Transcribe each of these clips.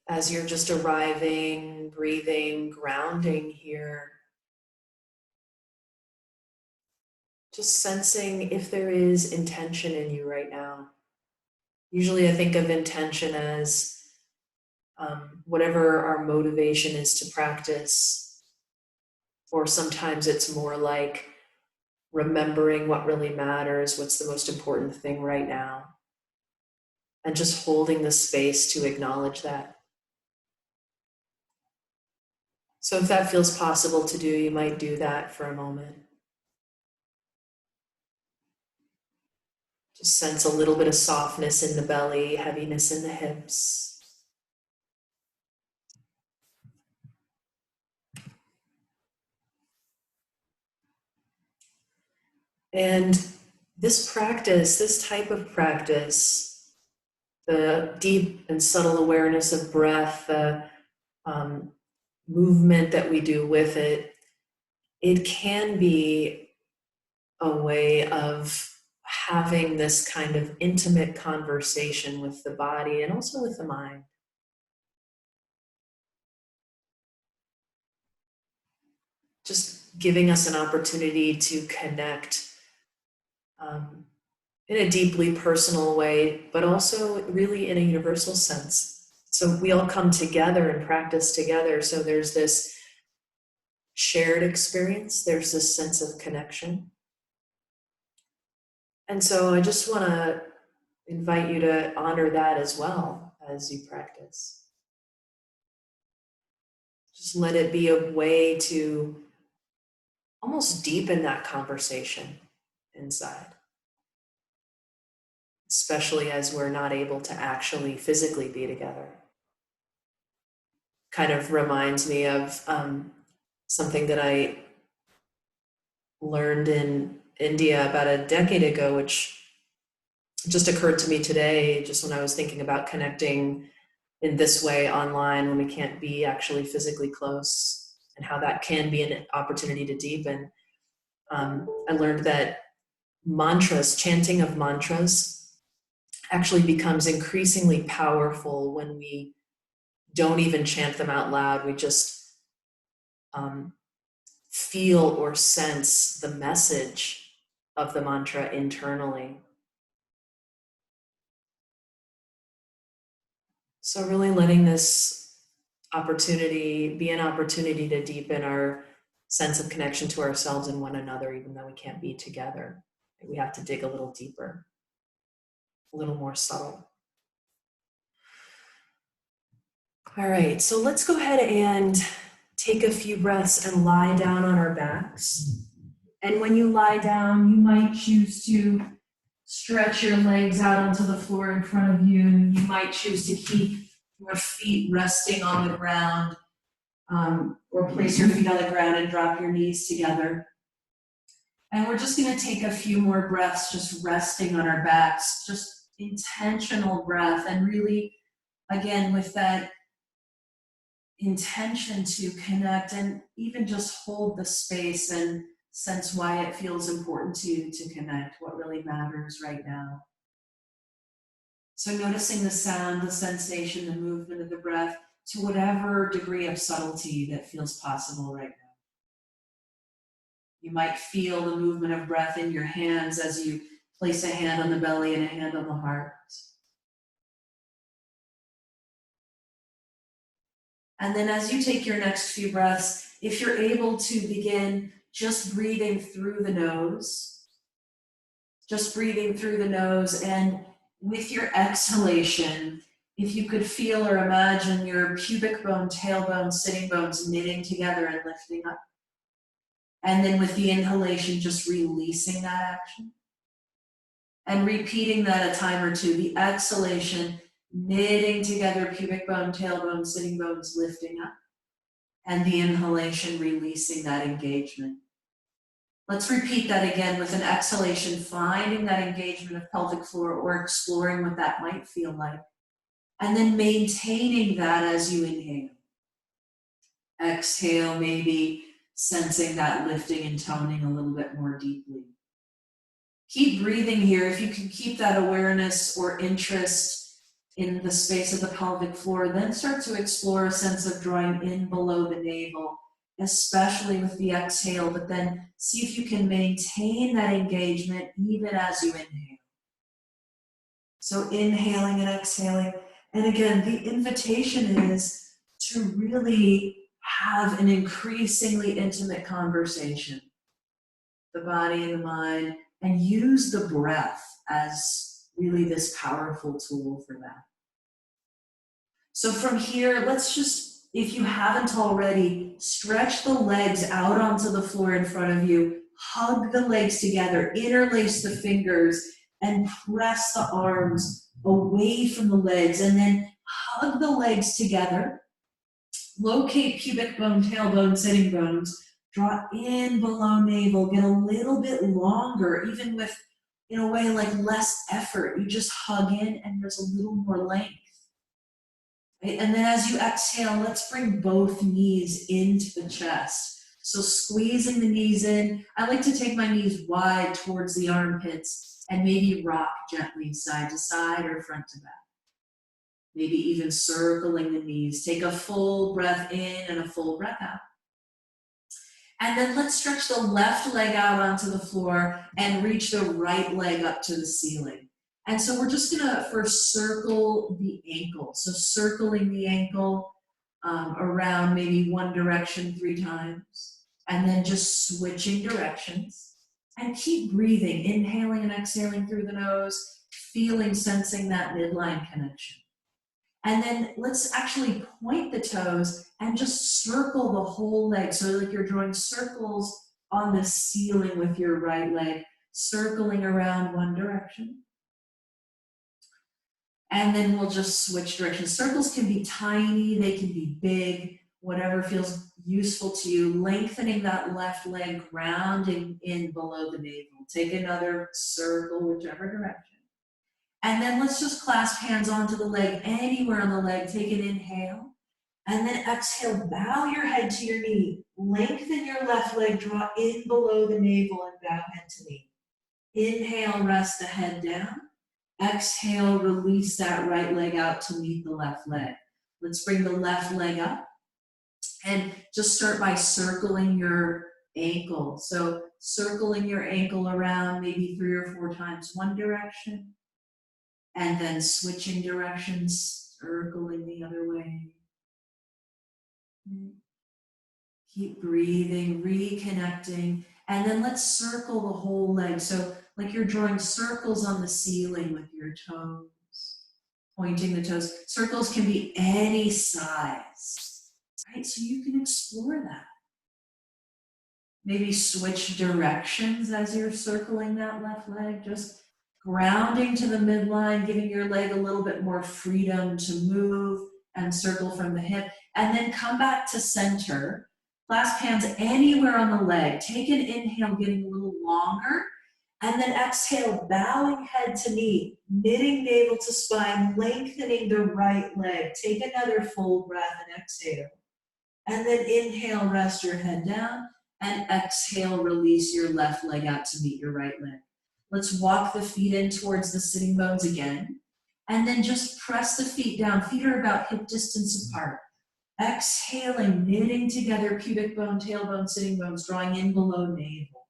As you're just arriving, breathing, grounding here, just sensing if there is intention in you right now. Usually I think of intention as whatever our motivation is to practice, or sometimes it's more like remembering what really matters, what's the most important thing right now, and just holding the space to acknowledge that. So if that feels possible to do, you might do that for a moment. Just sense a little bit of softness in the belly, heaviness in the hips. And this practice, this type of practice, the deep and subtle awareness of breath, the movement that we do with it, it can be a way of having this kind of intimate conversation with the body and also with the mind. Just giving us an opportunity to connect in a deeply personal way, but also really in a universal sense. So we all come together and practice together. So there's this shared experience, there's this sense of connection. And so I just want to invite you to honor that as well as you practice. Just let it be a way to almost deepen that conversation inside, especially as we're not able to actually physically be together. Kind of reminds me of something that I learned in India about a decade ago, which just occurred to me today, just when I was thinking about connecting in this way online when we can't be actually physically close, and how that can be an opportunity to deepen. I learned that mantras, chanting of mantras, actually becomes increasingly powerful when we don't even chant them out loud. We just feel or sense the message of the mantra internally. So really letting this opportunity be an opportunity to deepen our sense of connection to ourselves and one another, even though we can't be together. We have to dig a little deeper, a little more subtle. All right, so let's go ahead and take a few breaths and lie down on our backs. And when you lie down, you might choose to stretch your legs out onto the floor in front of you. You might choose to keep your feet resting on the ground, or place your feet on the ground and drop your knees together. And we're just going to take a few more breaths just resting on our backs, just intentional breath, and really, again, with that intention to connect and even just hold the space and sense why it feels important to you to connect, what really matters right now. So noticing the sound, the sensation, the movement of the breath to whatever degree of subtlety that feels possible right now. You might feel the movement of breath in your hands as you place a hand on the belly and a hand on the heart. And then as you take your next few breaths, if you're able to begin just breathing through the nose, just breathing through the nose, and with your exhalation, if you could feel or imagine your pubic bone, tailbone, sitting bones knitting together and lifting up. And then with the inhalation, just releasing that action. And repeating that a time or two. The exhalation, knitting together pubic bone, tailbone, sitting bones, lifting up. And the inhalation, releasing that engagement. Let's repeat that again with an exhalation, finding that engagement of pelvic floor or exploring what that might feel like. And then maintaining that as you inhale. Exhale, maybe sensing that lifting and toning a little bit more deeply. Keep breathing here. If you can keep that awareness or interest in the space of the pelvic floor. Then start to explore a sense of drawing in below the navel, especially with the exhale, but then see if you can maintain that engagement even as you inhale. So inhaling and exhaling. And again, the invitation is to really have an increasingly intimate conversation, the body and the mind, and use the breath as really this powerful tool for that. So from here, let's just, if you haven't already, stretch the legs out onto the floor in front of you, hug the legs together, interlace the fingers, and press the arms away from the legs, and then hug the legs together. Locate pubic bone, tailbone, sitting bones. Draw in below navel. Get a little bit longer, even with, in a way, like less effort. You just hug in and there's a little more length. Right? And then as you exhale, let's bring both knees into the chest. So squeezing the knees in. I like to take my knees wide towards the armpits and maybe rock gently side to side or front to back. Maybe even circling the knees. Take a full breath in and a full breath out. And then let's stretch the left leg out onto the floor and reach the right leg up to the ceiling. And so we're just gonna first circle the ankle. So circling the ankle around maybe one direction 3 times. And then just switching directions. And keep breathing, inhaling and exhaling through the nose, feeling, sensing that midline connection. And then let's actually point the toes and just circle the whole leg. So like you're drawing circles on the ceiling with your right leg, circling around one direction. And then we'll just switch directions. Circles can be tiny, they can be big, whatever feels useful to you. Lengthening that left leg, grounding in below the navel. Take another circle, whichever direction. And then let's just clasp hands onto the leg, anywhere on the leg. Take an inhale. And then exhale, bow your head to your knee. Lengthen your left leg, draw in below the navel and bow head to knee. Inhale, rest the head down. Exhale, release that right leg out to meet the left leg. Let's bring the left leg up. And just start by circling your ankle. So circling your ankle around maybe 3 or 4 times one direction. And then switching directions, circling the other way. Keep breathing, reconnecting. And then let's circle the whole leg. So like you're drawing circles on the ceiling with your toes, pointing the toes. Circles can be any size, right? So you can explore that. Maybe switch directions as you're circling that left leg, just grounding to the midline, giving your leg a little bit more freedom to move and circle from the hip. And then come back to center. Clasp hands anywhere on the leg. Take an inhale, getting a little longer. And then exhale, bowing head to knee, knitting navel to spine, lengthening the right leg. Take another full breath and exhale. And then inhale, rest your head down. And exhale, release your left leg out to meet your right leg. Let's walk the feet in towards the sitting bones again. And then just press the feet down. Feet are about hip distance apart. Exhaling, knitting together pubic bone, tailbone, sitting bones, drawing in below navel.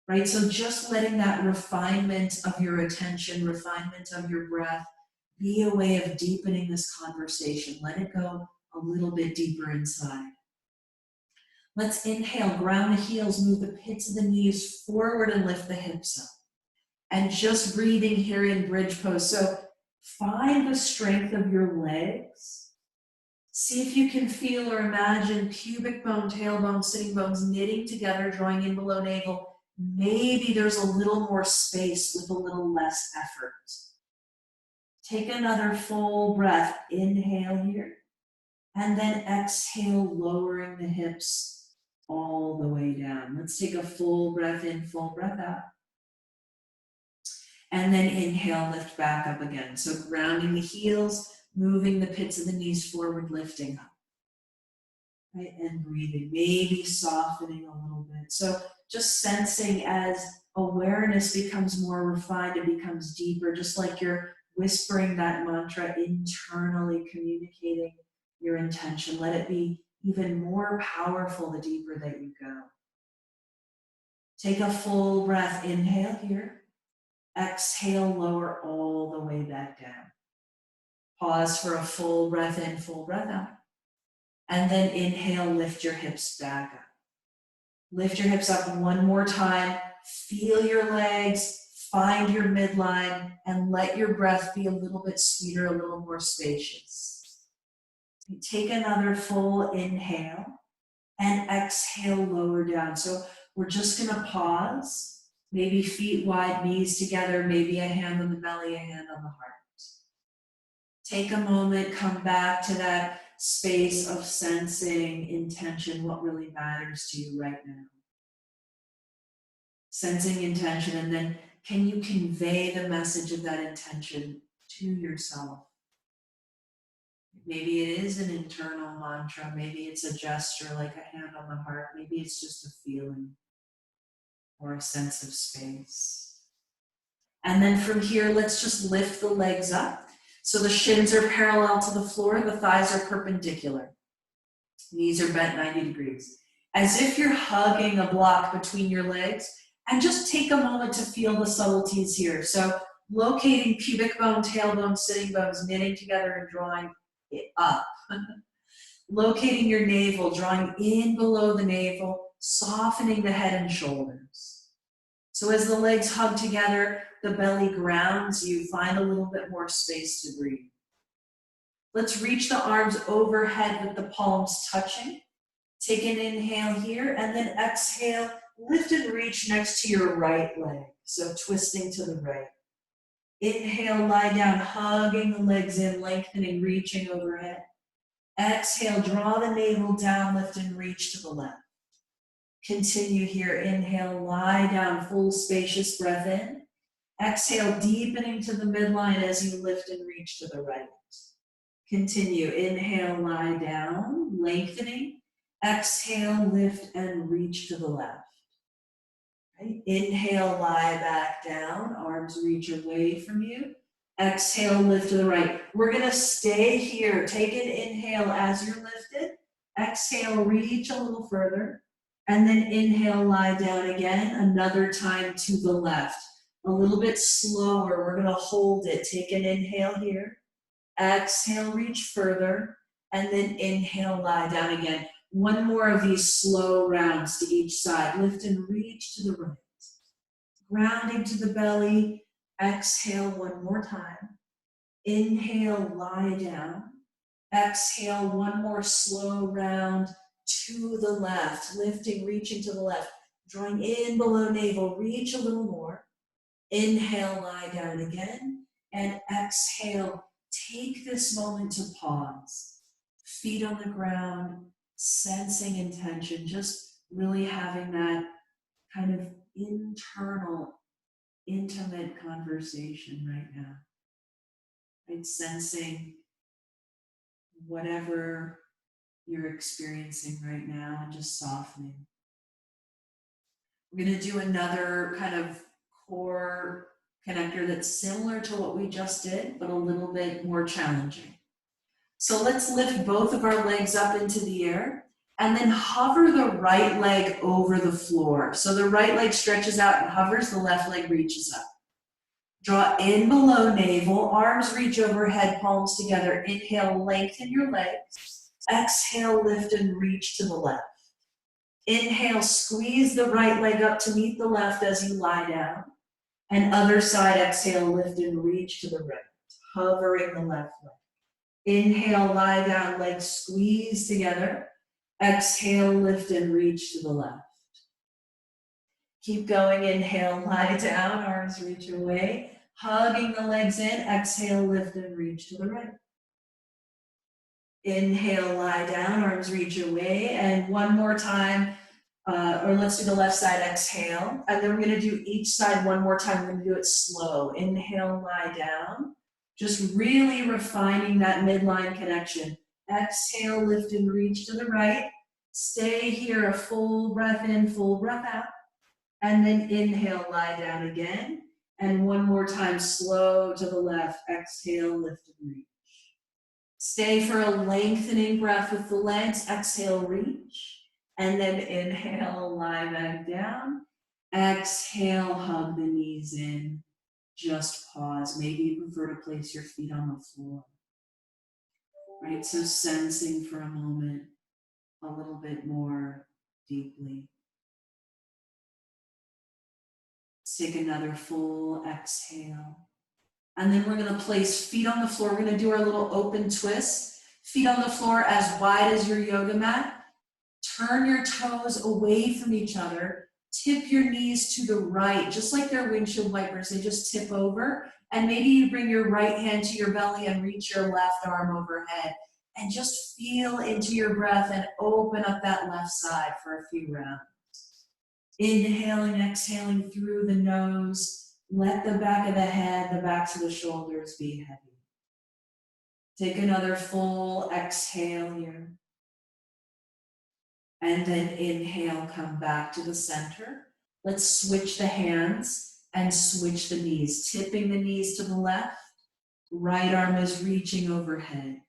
Right? So just letting that refinement of your attention, refinement of your breath, be a way of deepening this conversation. Let it go a little bit deeper inside. Let's inhale, ground the heels, move the pits of the knees forward and lift the hips up. And just breathing here in bridge pose. So find the strength of your legs. See if you can feel or imagine pubic bone, tailbone, sitting bones knitting together, drawing in below navel. Maybe there's a little more space with a little less effort. Take another full breath. Inhale here. And then exhale, lowering the hips all the way down. Let's take a full breath in, full breath out. And then inhale, lift back up again. So grounding the heels, moving the pits of the knees forward, lifting up. Right? And breathing, maybe softening a little bit. So just sensing as awareness becomes more refined, it becomes deeper, just like your whispering that mantra internally, communicating your intention. Let it be even more powerful the deeper that you go. Take a full breath. Inhale here. Exhale, lower all the way back down. Pause for a full breath in, full breath out. And then inhale, lift your hips back up. Lift your hips up one more time. Feel your legs, find your midline, and let your breath be a little bit sweeter, a little more spacious. Take another full inhale and exhale, lower down. So we're just gonna pause, maybe feet wide, knees together, maybe a hand on the belly, a hand on the heart. Take a moment, come back to that space of sensing intention, what really matters to you right now. Sensing intention, and then can you convey the message of that intention to yourself? Maybe it is an internal mantra, maybe it's a gesture like a hand on the heart, maybe it's just a feeling or a sense of space. And then from here, let's just lift the legs up. So the shins are parallel to the floor, the thighs are perpendicular. Knees are bent 90 degrees. As if you're hugging a block between your legs, and just take a moment to feel the subtleties here. So locating pubic bone, tailbone, sitting bones, knitting together and drawing it up. Locating your navel, drawing in below the navel, softening the head and shoulders. So as the legs hug together, the belly grounds you, find a little bit more space to breathe. Let's reach the arms overhead with the palms touching. Take an inhale here, and then exhale, lift and reach next to your right leg. So twisting to the right. Inhale, lie down, hugging the legs in, lengthening, reaching overhead. Exhale, draw the navel down, lift and reach to the left. Continue here. Inhale, lie down, full spacious breath in. Exhale, deepening to the midline as you lift and reach to the right. Continue. Inhale, lie down, lengthening. Exhale, lift and reach to the left. Right? Inhale, lie back down, arms reach away from you. Exhale, lift to the right. We're gonna stay here. Take an inhale as you're lifted. Exhale, reach a little further. And then inhale, lie down again, another time to the left. A little bit slower, we're gonna hold it. Take an inhale here. Exhale, reach further. And then inhale, lie down again. One more of these slow rounds to each side. Lift and reach to the right. Grounding to the belly. Exhale one more time. Inhale, lie down. Exhale, one more slow round to the left. Lifting, reaching to the left. Drawing in below navel, reach a little more. Inhale, lie down again. And exhale, take this moment to pause. Feet on the ground, sensing intention, just really having that kind of internal, intimate conversation right now. Right? Sensing whatever you're experiencing right now and just softening. We're going to do another kind of core connector that's similar to what we just did, but a little bit more challenging. So let's lift both of our legs up into the air and then hover the right leg over the floor. So the right leg stretches out and hovers, the left leg reaches up. Draw in below navel, arms reach overhead, palms together. Inhale, lengthen your legs. Exhale, lift and reach to the left. Inhale, squeeze the right leg up to meet the left as you lie down. And other side, exhale, lift and reach to the right, hovering the left leg. Inhale, lie down, legs squeeze together. Exhale, lift and reach to the left. Keep going, inhale, lie down, arms reach away. Hugging the legs in, exhale, lift and reach to the right. Inhale, lie down, arms reach away. And one more time, or let's do the left side, exhale. And then we're gonna do each side one more time. We're gonna do it slow. Inhale, lie down. Just really refining that midline connection. Exhale, lift and reach to the right. Stay here, a full breath in, full breath out. And then inhale, lie down again. And one more time, slow to the left. Exhale, lift and reach. Stay for a lengthening breath with the legs. Exhale, reach. And then inhale, lie back down. Exhale, hug the knees in. Just pause. Maybe you prefer to place your feet on the floor. Right, so sensing for a moment a little bit more deeply. Let's take another full exhale. And then we're gonna place feet on the floor. We're gonna do our little open twist. Feet on the floor as wide as your yoga mat. Turn your toes away from each other. Tip your knees to the right, just like they're windshield wipers. They just tip over. And maybe you bring your right hand to your belly and reach your left arm overhead. And just feel into your breath and open up that left side for a few rounds. Inhaling, exhaling through the nose. Let the back of the head, the backs of the shoulders be heavy. Take another full exhale here. And then inhale, come back to the center. Let's switch the hands and switch the knees. Tipping the knees to the left. Right arm is reaching overhead.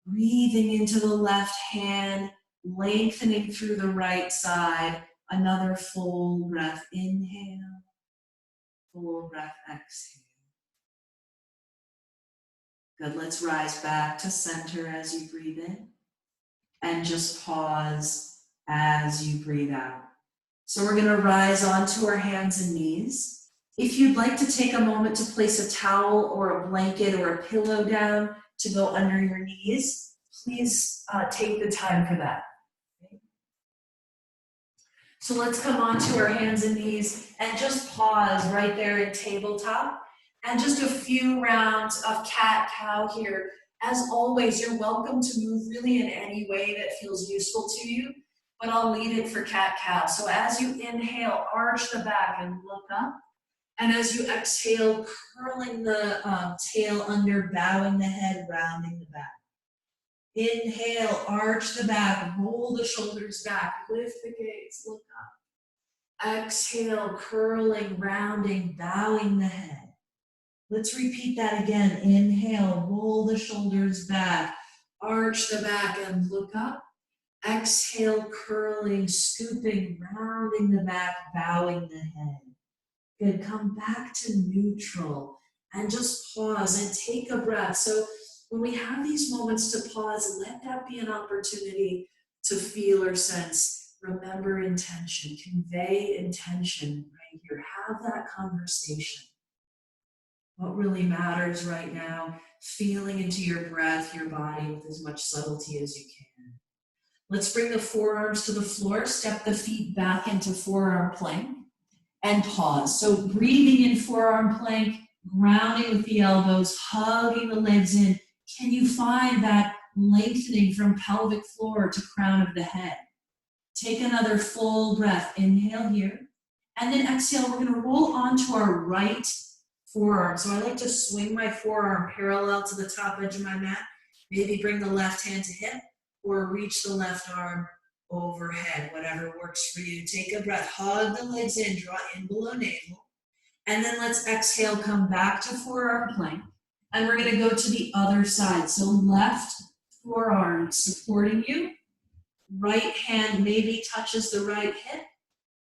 Breathing into the left hand, lengthening through the right side. Another full breath, inhale. Full breath, exhale. Good, let's rise back to center as you breathe in. And just pause as you breathe out. So we're gonna rise onto our hands and knees. If you'd like to take a moment to place a towel or a blanket or a pillow down to go under your knees, please take the time for that. Okay. So let's come onto our hands and knees and just pause right there in tabletop. And just a few rounds of cat-cow here. As always, you're welcome to move really in any way that feels useful to you, but I'll lead it for cat-cow. So as you inhale, arch the back and look up. And as you exhale, curling the tail under, bowing the head, rounding the back. Inhale, arch the back, roll the shoulders back, lift the gaze, look up. Exhale, curling, rounding, bowing the head. Let's repeat that again. Inhale, roll the shoulders back, arch the back and look up. Exhale, curling, scooping, rounding the back, bowing the head. Good, come back to neutral and just pause and take a breath. So when we have these moments to pause, let that be an opportunity to feel or sense. Remember intention, convey intention right here. Have that conversation. What really matters right now, feeling into your breath, your body with as much subtlety as you can. Let's bring the forearms to the floor, step the feet back into forearm plank, and pause. So breathing in forearm plank, grounding with the elbows, hugging the legs in. Can you find that lengthening from pelvic floor to crown of the head? Take another full breath. Inhale here. And then exhale, we're going to roll onto our right forearm. So I like to swing my forearm parallel to the top edge of my mat. Maybe bring the left hand to hip or reach the left arm overhead, whatever works for you. Take a breath, hug the legs in, draw in below navel. And then let's exhale, come back to forearm plank. And we're going to go to the other side. So left forearm supporting you. Right hand maybe touches the right hip,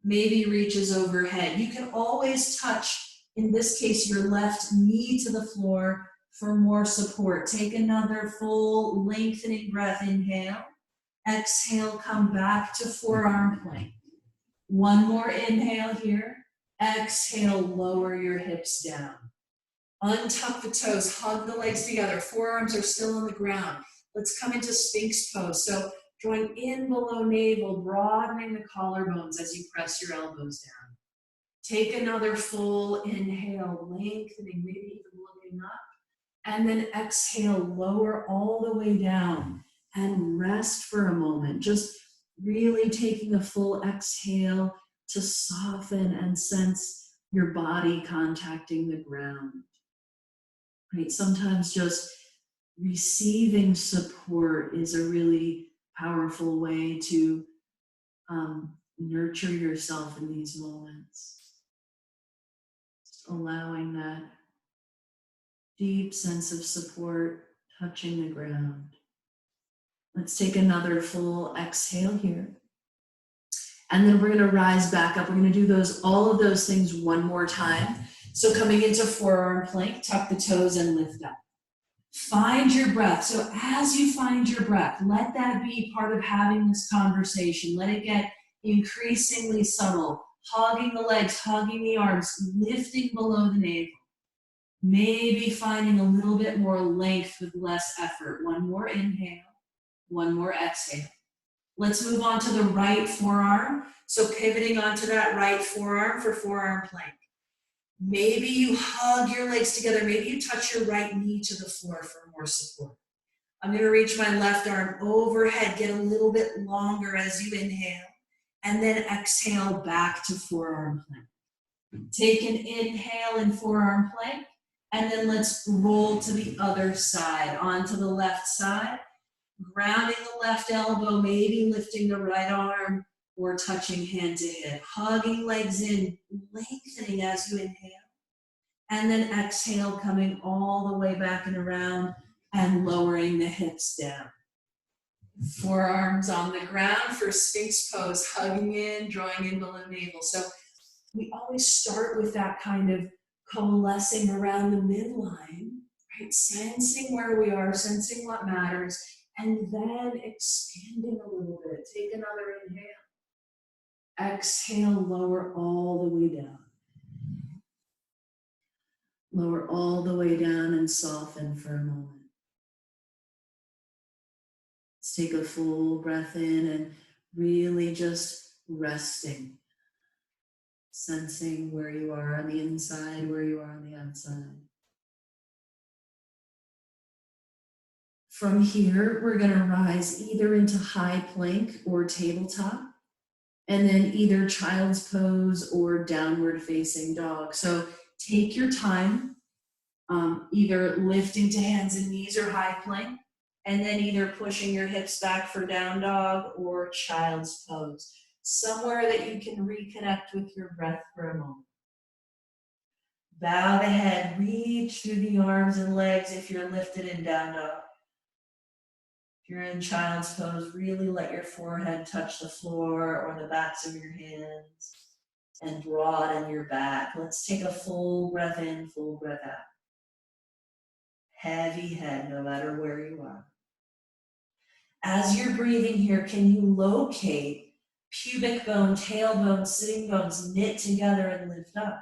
maybe reaches overhead. You can always touch, in this case, your left knee to the floor for more support. Take another full lengthening breath. Inhale. Exhale, come back to forearm plank. One more inhale here. Exhale, lower your hips down. Untuck the toes, hug the legs together. Forearms are still on the ground. Let's come into Sphinx Pose. So drawing in below navel, broadening the collarbones as you press your elbows down. Take another full inhale, lengthening, maybe even looking up. And then exhale, lower all the way down and rest for a moment. Just really taking a full exhale to soften and sense your body contacting the ground. Right? Sometimes just receiving support is a really powerful way to nurture yourself in these moments. Allowing that deep sense of support touching the ground. Let's take another full exhale here. And then we're going to rise back up. We're going to do all of those things one more time. So coming into forearm plank, tuck the toes and lift up. Find your breath. So as you find your breath, let that be part of having this conversation. Let it get increasingly subtle. Hogging the legs, hogging the arms, lifting below the navel. Maybe finding a little bit more length with less effort. One more inhale, one more exhale. Let's move on to the right forearm. So pivoting onto that right forearm for forearm plank. Maybe you hug your legs together. Maybe you touch your right knee to the floor for more support. I'm going to reach my left arm overhead, get a little bit longer as you inhale, and then exhale back to forearm plank. Take an inhale in forearm plank, and then let's roll to the other side, onto the left side, grounding the left elbow, maybe lifting the right arm, or touching hand to hip. Hugging legs in, lengthening as you inhale. And then exhale, coming all the way back and around and lowering the hips down. Forearms on the ground for Sphinx Pose, hugging in, drawing in below navel. So we always start with that kind of coalescing around the midline, right? Sensing where we are, sensing what matters, and then expanding a little bit. Take another inhale. Exhale, lower all the way down. Lower all the way down and soften for a moment. Let's take a full breath in and really just resting. Sensing where you are on the inside, where you are on the outside. From here, we're going to rise either into high plank or tabletop, and then either child's pose or downward facing dog. So take your time, either lifting to hands and knees or high plank, and then either pushing your hips back for down dog or child's pose. Somewhere that you can reconnect with your breath for a moment. Bow the head, reach through the arms and legs if you're lifted in down dog. If you're in child's pose, really let your forehead touch the floor or the backs of your hands and broaden your back. Let's take a full breath in, full breath out. Heavy head, no matter where you are. As you're breathing here, can you locate pubic bone, tailbone, sitting bones knit together and lift up?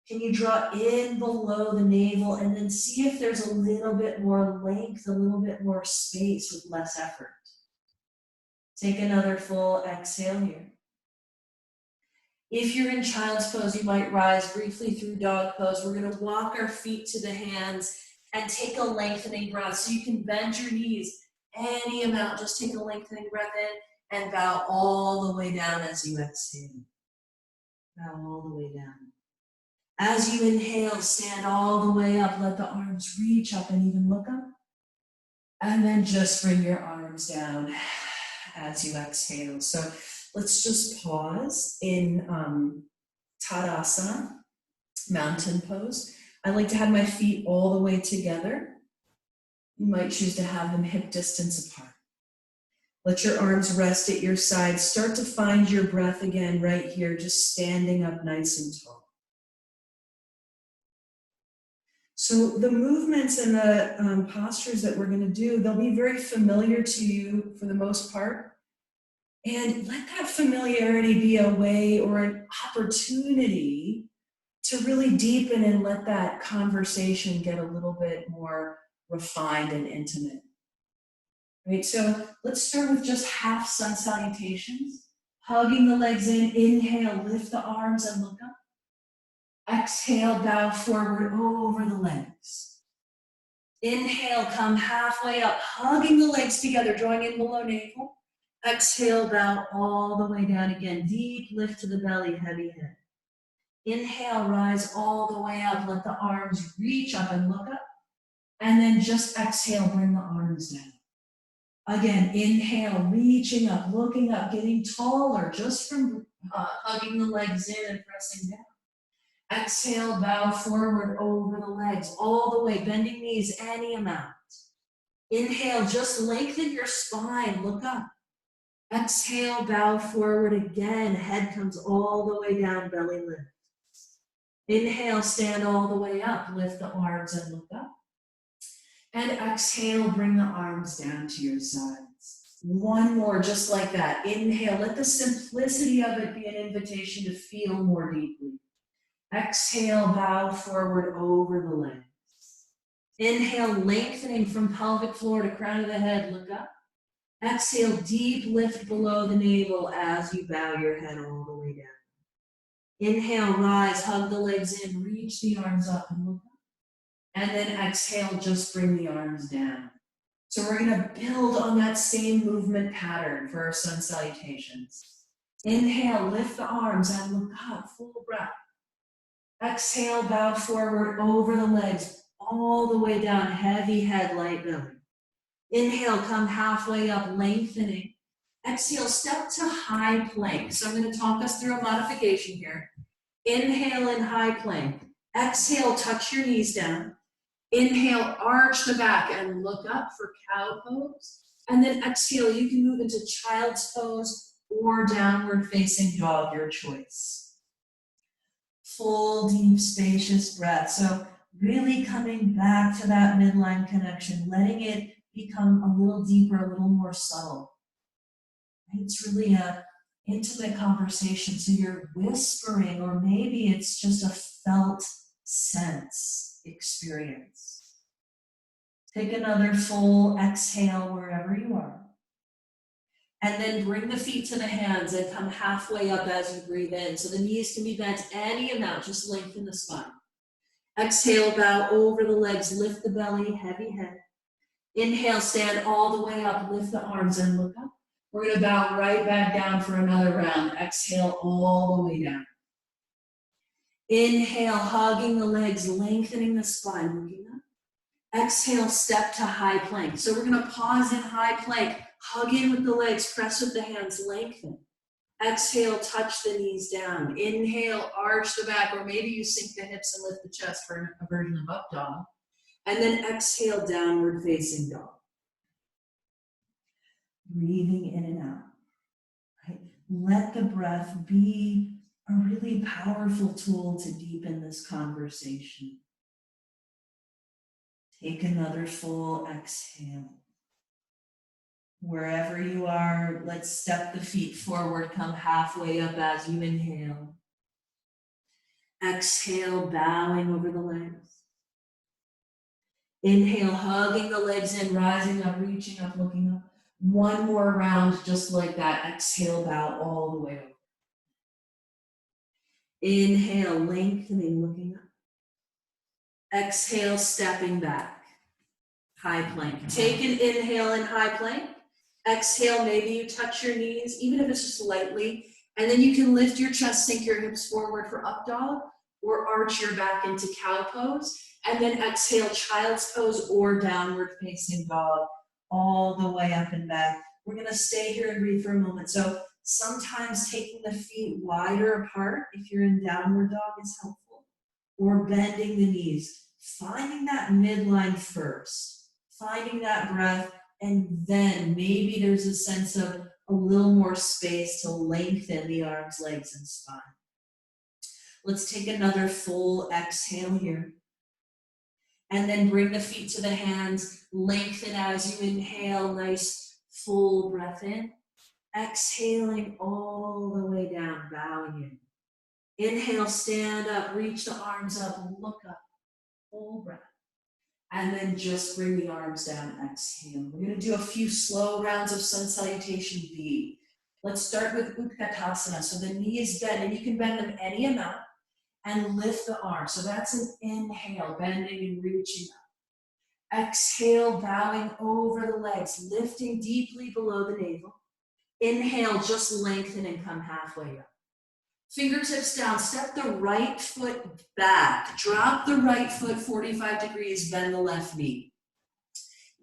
Can you draw in below the navel and then see if there's a little bit more length, a little bit more space with less effort? Take another full exhale here. If you're in child's pose, you might rise briefly through dog pose. We're going to walk our feet to the hands and take a lengthening breath. So you can bend your knees any amount. Just take a lengthening breath in and bow all the way down as you exhale. Bow all the way down. As you inhale, stand all the way up. Let the arms reach up and even look up. And then just bring your arms down as you exhale. So let's just pause in Tadasana, mountain pose. I like to have my feet all the way together. You might choose to have them hip distance apart. Let your arms rest at your sides. Start to find your breath again right here, just standing up nice and tall. So the movements and the postures that we're going to do, they'll be very familiar to you for the most part. And let that familiarity be a way or an opportunity to really deepen and let that conversation get a little bit more refined and intimate. Right, so let's start with just half sun salutations. Hugging the legs in, inhale, lift the arms and look up. Exhale, bow forward over the legs. Inhale, come halfway up, hugging the legs together, drawing in below navel. Exhale, bow all the way down again. Deep lift to the belly, heavy head. Inhale, rise all the way up. Let the arms reach up and look up. And then just exhale, bring the arms down. Again, inhale, reaching up, looking up, getting taller just from hugging the legs in and pressing down. Exhale, bow forward over the legs, all the way, bending knees any amount. Inhale, just lengthen your spine, look up. Exhale, bow forward again, head comes all the way down, belly lifts. Inhale, stand all the way up, lift the arms and look up. And exhale, bring the arms down to your sides. One more, just like that. Inhale, let the simplicity of it be an invitation to feel more deeply. Exhale, bow forward over the legs. Inhale, lengthening from pelvic floor to crown of the head, look up. Exhale, deep lift below the navel as you bow your head all the way down. Inhale, rise, hug the legs in, reach the arms up and look up. And then exhale, just bring the arms down. So we're gonna build on that same movement pattern for our sun salutations. Inhale, lift the arms and look up, full breath. Exhale, bow forward over the legs, all the way down, heavy head, light belly. Inhale, come halfway up, lengthening. Exhale, step to high plank. So I'm going to talk us through a modification here. Inhale in high plank. Exhale, touch your knees down. Inhale, arch the back and look up for cow pose. And then exhale, you can move into child's pose or downward facing dog, your choice. Full, deep, spacious breath. So really coming back to that midline connection, letting it become a little deeper, a little more subtle. It's really an intimate conversation. So you're whispering, or maybe it's just a felt sense experience. Take another full exhale wherever you are. And then bring the feet to the hands and come halfway up as you breathe in. So the knees can be bent any amount, just lengthen the spine. Exhale, bow over the legs, lift the belly, heavy head. Inhale, stand all the way up, lift the arms and look up. We're gonna bow right back down for another round. Exhale all the way down. Inhale, hugging the legs, lengthening the spine, looking up. Exhale, step to high plank. So we're gonna pause in high plank, hug in with the legs, press with the hands, lengthen. Exhale, touch the knees down. Inhale, arch the back, or maybe you sink the hips and lift the chest for a version of up dog. And then exhale, downward facing dog. Breathing in and out. Right? Let the breath be a really powerful tool to deepen this conversation. Take another full exhale. Wherever you are, let's step the feet forward, come halfway up as you inhale. Exhale, bowing over the legs. Inhale, hugging the legs in, rising up, reaching up, looking up. One more round, just like that. Exhale, bow all the way over. Inhale, lengthening, looking up. Exhale, stepping back. High plank. Take an inhale in high plank. Exhale, maybe you touch your knees, even if it's just lightly. And then you can lift your chest, sink your hips forward for up dog, or arch your back into cow pose. And then exhale, child's pose or downward facing dog, all the way up and back. We're gonna stay here and breathe for a moment. So sometimes taking the feet wider apart, if you're in downward dog, is helpful. Or bending the knees, finding that midline first, finding that breath, and then maybe there's a sense of a little more space to lengthen the arms, legs, and spine. Let's take another full exhale here. And then bring the feet to the hands, lengthen as you inhale, nice full breath in. Exhaling all the way down, bowing in. Inhale, stand up, reach the arms up, look up, full breath. And then just bring the arms down, exhale. We're gonna do a few slow rounds of Sun Salutation B. Let's start with Utkatasana. So the knees bend, and you can bend them any amount, and lift the arms. So that's an inhale, bending and reaching up. Exhale, bowing over the legs, lifting deeply below the navel. Inhale, just lengthen and come halfway up. Fingertips down, step the right foot back. Drop the right foot 45 degrees, bend the left knee.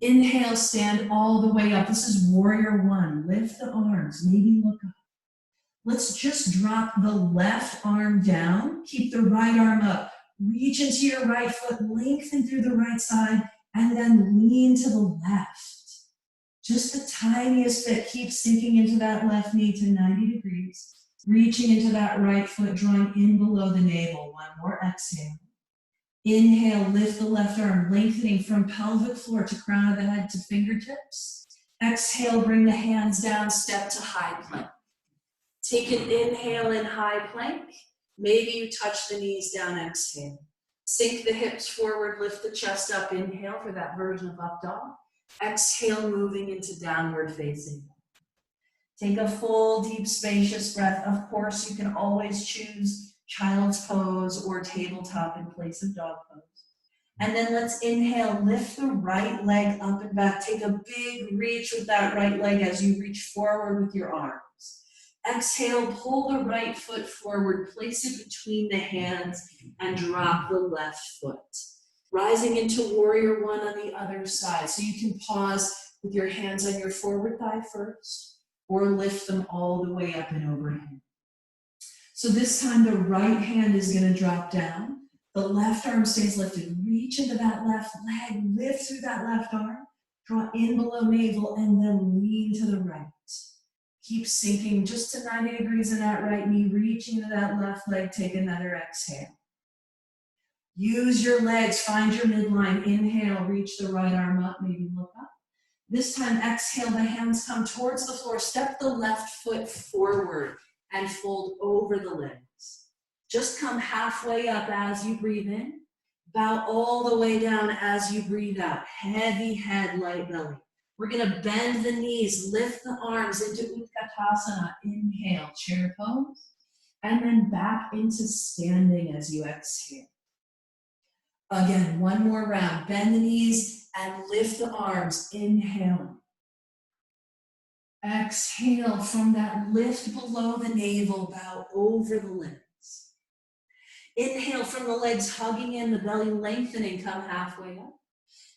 Inhale, stand all the way up. This is warrior one. Lift the arms, maybe look up. Let's just drop the left arm down. Keep the right arm up. Reach into your right foot, lengthen through the right side, and then lean to the left. Just the tiniest bit. Keep sinking into that left knee to 90 degrees. Reaching into that right foot, drawing in below the navel. One more exhale. Inhale, lift the left arm, lengthening from pelvic floor to crown of the head to fingertips. Exhale, bring the hands down, step to high plank. Take an inhale in high plank. Maybe you touch the knees down, exhale. Sink the hips forward, lift the chest up, inhale for that version of up dog. Exhale, moving into downward facing dog. Take a full, deep, spacious breath. Of course, you can always choose child's pose or tabletop in place of dog pose. And then let's inhale, lift the right leg up and back. Take a big reach with that right leg as you reach forward with your arms. Exhale, pull the right foot forward, place it between the hands, and drop the left foot. Rising into warrior one on the other side. So you can pause with your hands on your forward thigh first, or lift them all the way up and overhead. So this time the right hand is going to drop down. The left arm stays lifted. Reach into that left leg, lift through that left arm, draw in below navel, and then lean to the right. Keep sinking just to 90 degrees in that right knee, reaching into that left leg, take another exhale. Use your legs, find your midline. Inhale, reach the right arm up, maybe look up. This time, exhale, the hands come towards the floor. Step the left foot forward and fold over the legs. Just come halfway up as you breathe in. Bow all the way down as you breathe out. Heavy head, light belly. We're going to bend the knees, lift the arms into Utkatasana. Inhale, chair pose. And then back into standing as you exhale. Again, one more round. Bend the knees and lift the arms. Inhale. Exhale from that lift below the navel, bow over the limbs. Inhale from the legs, hugging in, the belly lengthening, come halfway up.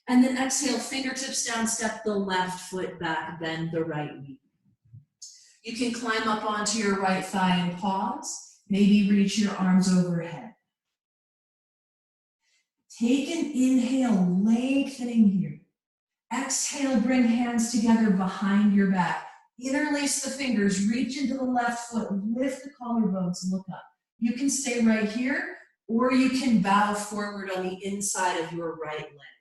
And then exhale, fingertips down, step the left foot back, bend the right knee. You can climb up onto your right thigh and pause. Maybe reach your arms overhead. Take an inhale, lengthening here. Exhale, bring hands together behind your back. Interlace the fingers, reach into the left foot, lift the collarbones, look up. You can stay right here, or you can bow forward on the inside of your right leg.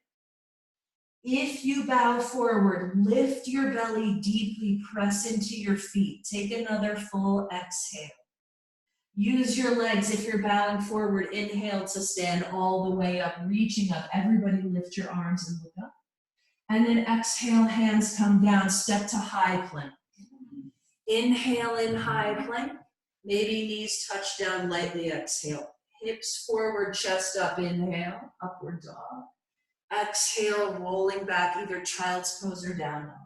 If you bow forward, lift your belly deeply, press into your feet. Take another full exhale. Use your legs if you're bowing forward. Inhale to stand all the way up, reaching up. Everybody lift your arms and look up. And then exhale, hands come down, step to high plank. Inhale in high plank. Maybe knees touch down lightly, exhale. Hips forward, chest up, inhale, upward dog. Exhale, rolling back, either child's pose or down dog.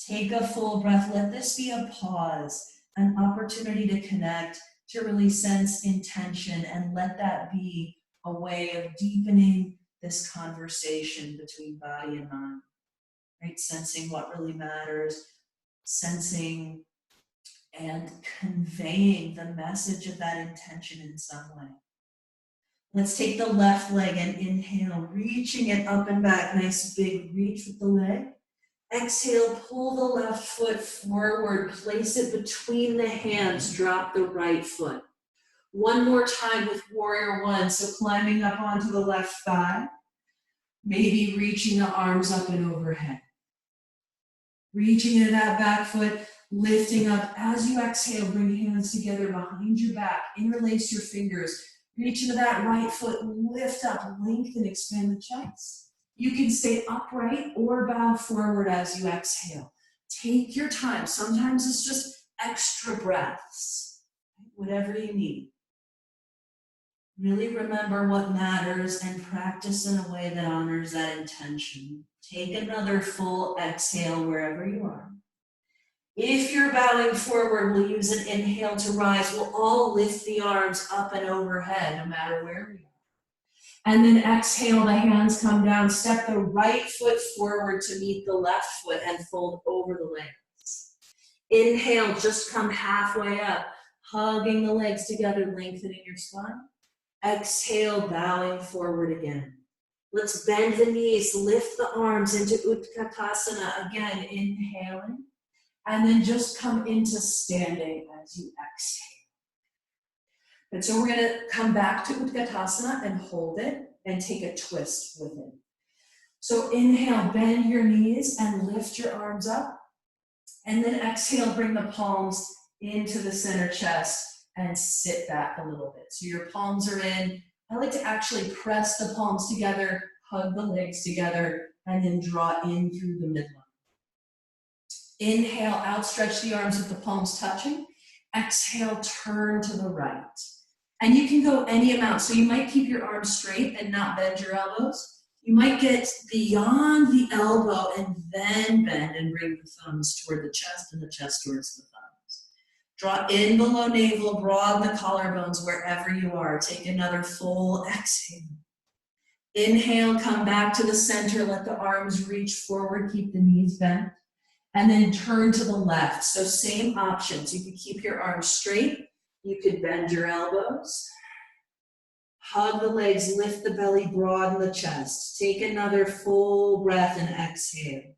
Take a full breath. Let this be a pause, an opportunity to connect, to really sense intention, and let that be a way of deepening this conversation between body and mind, right? Sensing what really matters, sensing and conveying the message of that intention in some way. Let's take the left leg and inhale, reaching it up and back. Nice big reach with the leg. Exhale, pull the left foot forward, place it between the hands, drop the right foot. One more time with warrior one. So climbing up onto the left thigh, maybe reaching the arms up and overhead. Reaching into that back foot, lifting up. As you exhale, bring hands together behind your back, interlace your fingers. Reach into that right foot, lift up, lengthen, expand the chest. You can stay upright or bow forward as you exhale. Take your time. Sometimes it's just extra breaths, whatever you need. Really remember what matters and practice in a way that honors that intention. Take another full exhale wherever you are. If you're bowing forward, we'll use an inhale to rise. We'll all lift the arms up and overhead, no matter where we are. And then exhale, the hands come down. Step the right foot forward to meet the left foot and fold over the legs. Inhale, just come halfway up, hugging the legs together, lengthening your spine. Exhale, bowing forward again. Let's bend the knees, lift the arms into Utkatasana. Again, inhaling. And then just come into standing as you exhale. And so we're going to come back to Utkatasana and hold it and take a twist with it. So inhale, bend your knees and lift your arms up. And then exhale, bring the palms into the center chest and sit back a little bit. So your palms are in. I like to actually press the palms together, hug the legs together, and then draw in through the midline. Inhale, outstretch the arms with the palms touching. Exhale, turn to the right. And you can go any amount. So you might keep your arms straight and not bend your elbows. You might get beyond the elbow and then bend and bring the thumbs toward the chest and the chest towards the thumbs. Draw in below navel, broaden the collarbones wherever you are. Take another full exhale. Inhale, come back to the center. Let the arms reach forward. Keep the knees bent. And then turn to the left. So same options. You could keep your arms straight. You could bend your elbows. Hug the legs, lift the belly, broaden the chest. Take another full breath and exhale.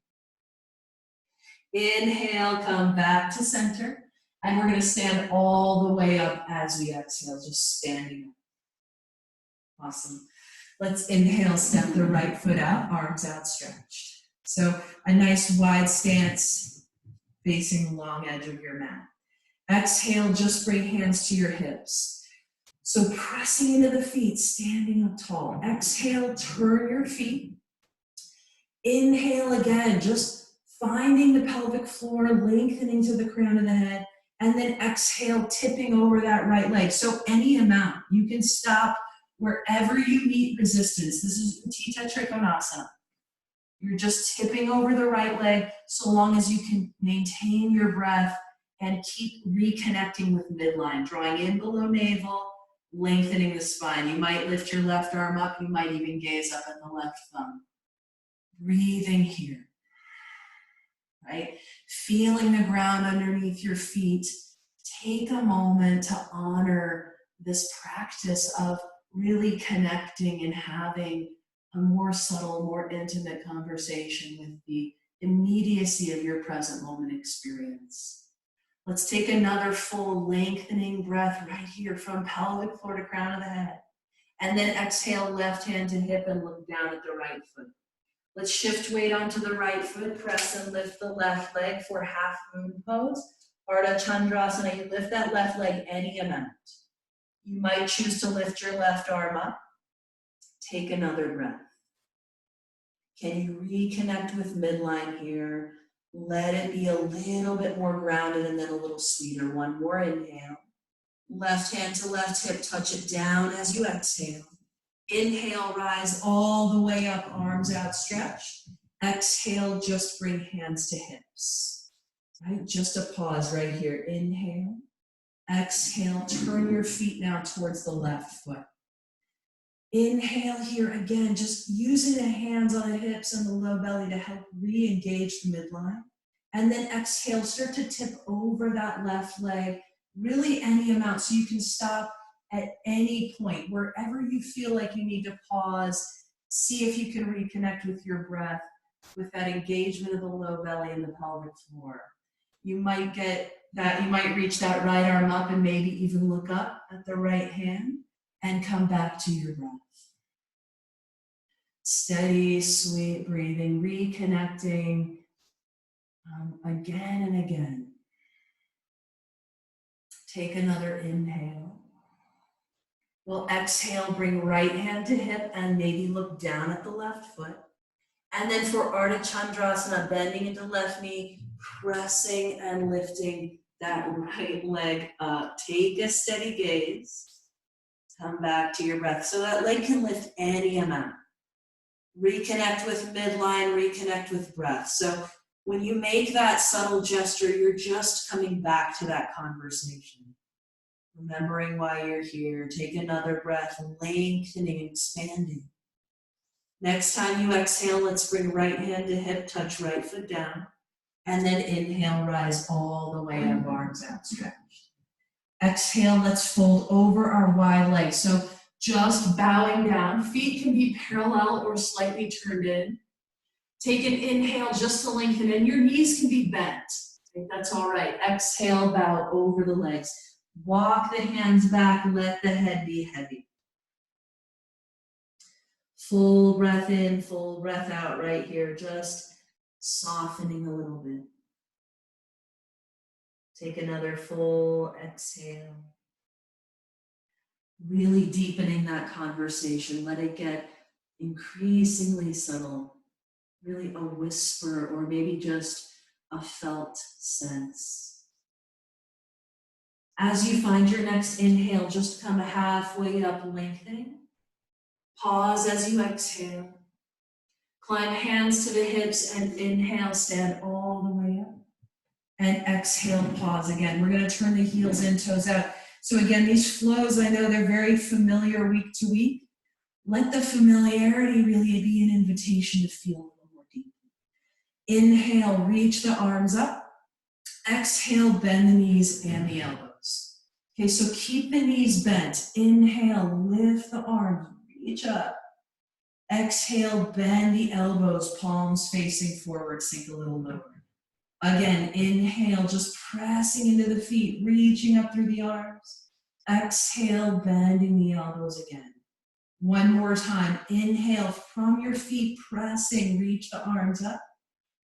Inhale, come back to center. And we're going to stand all the way up as we exhale, just standing up. Awesome. Let's inhale, step the right foot out, arms outstretched. So a nice wide stance facing the long edge of your mat. Exhale, just bring hands to your hips. So pressing into the feet, standing up tall. Exhale, turn your feet. Inhale again, just finding the pelvic floor, lengthening to the crown of the head. And then exhale, tipping over that right leg. So any amount. You can stop wherever you meet resistance. This is Utthita Trikonasana. You're just tipping over the right leg so long as you can maintain your breath and keep reconnecting with midline, drawing in below navel, lengthening the spine. You might lift your left arm up. You might even gaze up at the left thumb. Breathing here, right? Feeling the ground underneath your feet. Take a moment to honor this practice of really connecting and having a more subtle, more intimate conversation with the immediacy of your present moment experience. Let's take another full lengthening breath right here from pelvic floor to crown of the head. And then exhale, left hand to hip and look down at the right foot. Let's shift weight onto the right foot, press and lift the left leg for half moon pose. Ardha Chandrasana, you lift that left leg any amount. You might choose to lift your left arm up. Take another breath. Can you reconnect with midline here? Let it be a little bit more grounded and then a little sweeter. One more inhale. Left hand to left hip, touch it down as you exhale. Inhale, rise all the way up, arms outstretched. Exhale, just bring hands to hips. Right? Just a pause right here. Inhale. Exhale, turn your feet now towards the left foot. Inhale here again, just using the hands on the hips and the low belly to help re-engage the midline. And then exhale, start to tip over that left leg, really any amount, so you can stop at any point, wherever you feel like you need to pause. See if you can reconnect with your breath, with that engagement of the low belly and the pelvic floor. You might get that, you might reach that right arm up and maybe even look up at the right hand and come back to your breath. Steady, sweet breathing, reconnecting again and again. Take another inhale. We'll exhale, bring right hand to hip and maybe look down at the left foot. And then for Ardha Chandrasana, bending into left knee, pressing and lifting that right leg up. Take a steady gaze. Come back to your breath. So that leg can lift any amount. Reconnect with midline, reconnect with breath. So when you make that subtle gesture, you're just coming back to that conversation. Remembering why you're here. Take another breath, lengthening, expanding. Next time you exhale, let's bring right hand to hip, touch right foot down. And then inhale, rise all the way up, arms outstretched. Exhale, let's fold over our wide legs. So just bowing down. Feet can be parallel or slightly turned in. Take an inhale just to lengthen, and your knees can be bent. Okay, that's all right. Exhale, bow over the legs. Walk the hands back, let the head be heavy. Full breath in, full breath out right here, just softening a little bit. Take another full exhale. Really deepening that conversation. Let it get increasingly subtle. Really a whisper or maybe just a felt sense. As you find your next inhale, just come halfway up, lengthening. Pause as you exhale. Climb hands to the hips and inhale, stand all the way up. And exhale, pause again. We're going to turn the heels in, toes out. So again, these flows, I know they're very familiar week to week. Let the familiarity really be an invitation to feel a little more deeply. Inhale, reach the arms up. Exhale, bend the knees and the elbows. Okay, so keep the knees bent. Inhale, lift the arms, reach up. Exhale, bend the elbows, palms facing forward, sink a little lower. Again, inhale, just pressing into the feet, reaching up through the arms. Exhale, bending the elbows again. One more time. Inhale, from your feet, pressing, reach the arms up.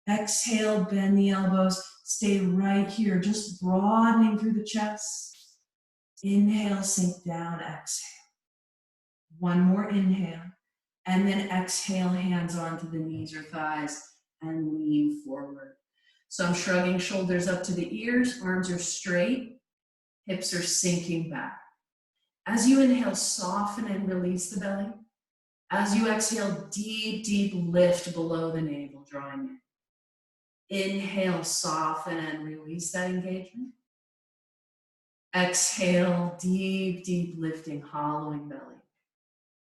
Exhale, bend the elbows. Stay right here, just broadening through the chest. Inhale, sink down, exhale. One more inhale. And then exhale, hands onto the knees or thighs and lean forward. So I'm shrugging shoulders up to the ears, arms are straight, hips are sinking back. As you inhale, soften and release the belly. As you exhale, deep, deep lift below the navel, drawing in. Inhale, soften and release that engagement. Exhale, deep, deep lifting, hollowing belly.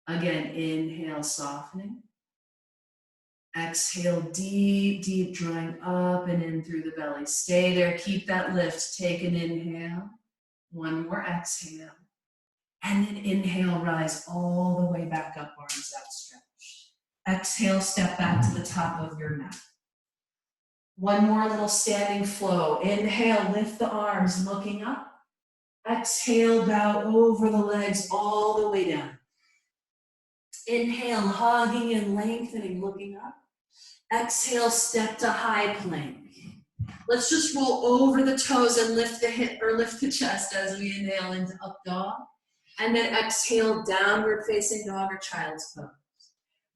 Again, inhale, softening. Exhale, deep, deep, drawing up and in through the belly. Stay there, keep that lift. Take an inhale, one more exhale. And then inhale, rise all the way back up, arms outstretched. Exhale, step back to the top of your mat. One more little standing flow. Inhale, lift the arms, looking up. Exhale, bow over the legs all the way down. Inhale, hugging and lengthening, looking up. Exhale, step to high plank. Let's just roll over the toes and lift the hip or lift the chest as we inhale into up dog. And then exhale, downward facing dog or child's pose.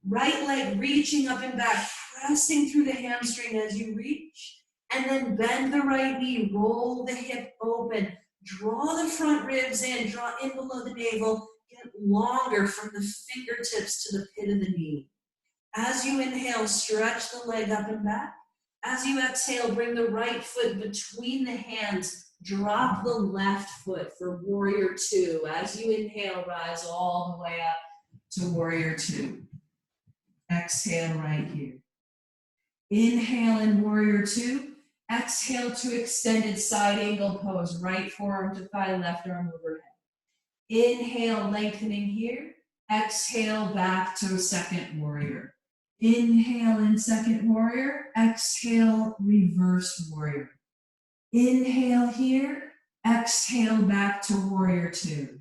Right leg reaching up and back, pressing through the hamstring as you reach. And then bend the right knee, roll the hip open, draw the front ribs in, draw in below the navel, get longer from the fingertips to the pit of the knee. As you inhale, stretch the leg up and back. As you exhale, bring the right foot between the hands. Drop the left foot for warrior two. As you inhale, rise all the way up to warrior two. Exhale right here. Inhale in warrior two. Exhale to extended side angle pose. Right forearm to thigh, left arm overhead. Inhale, lengthening here. Exhale, back to second warrior. Inhale in second warrior. Exhale, reverse warrior. Inhale here. Exhale, back to warrior two.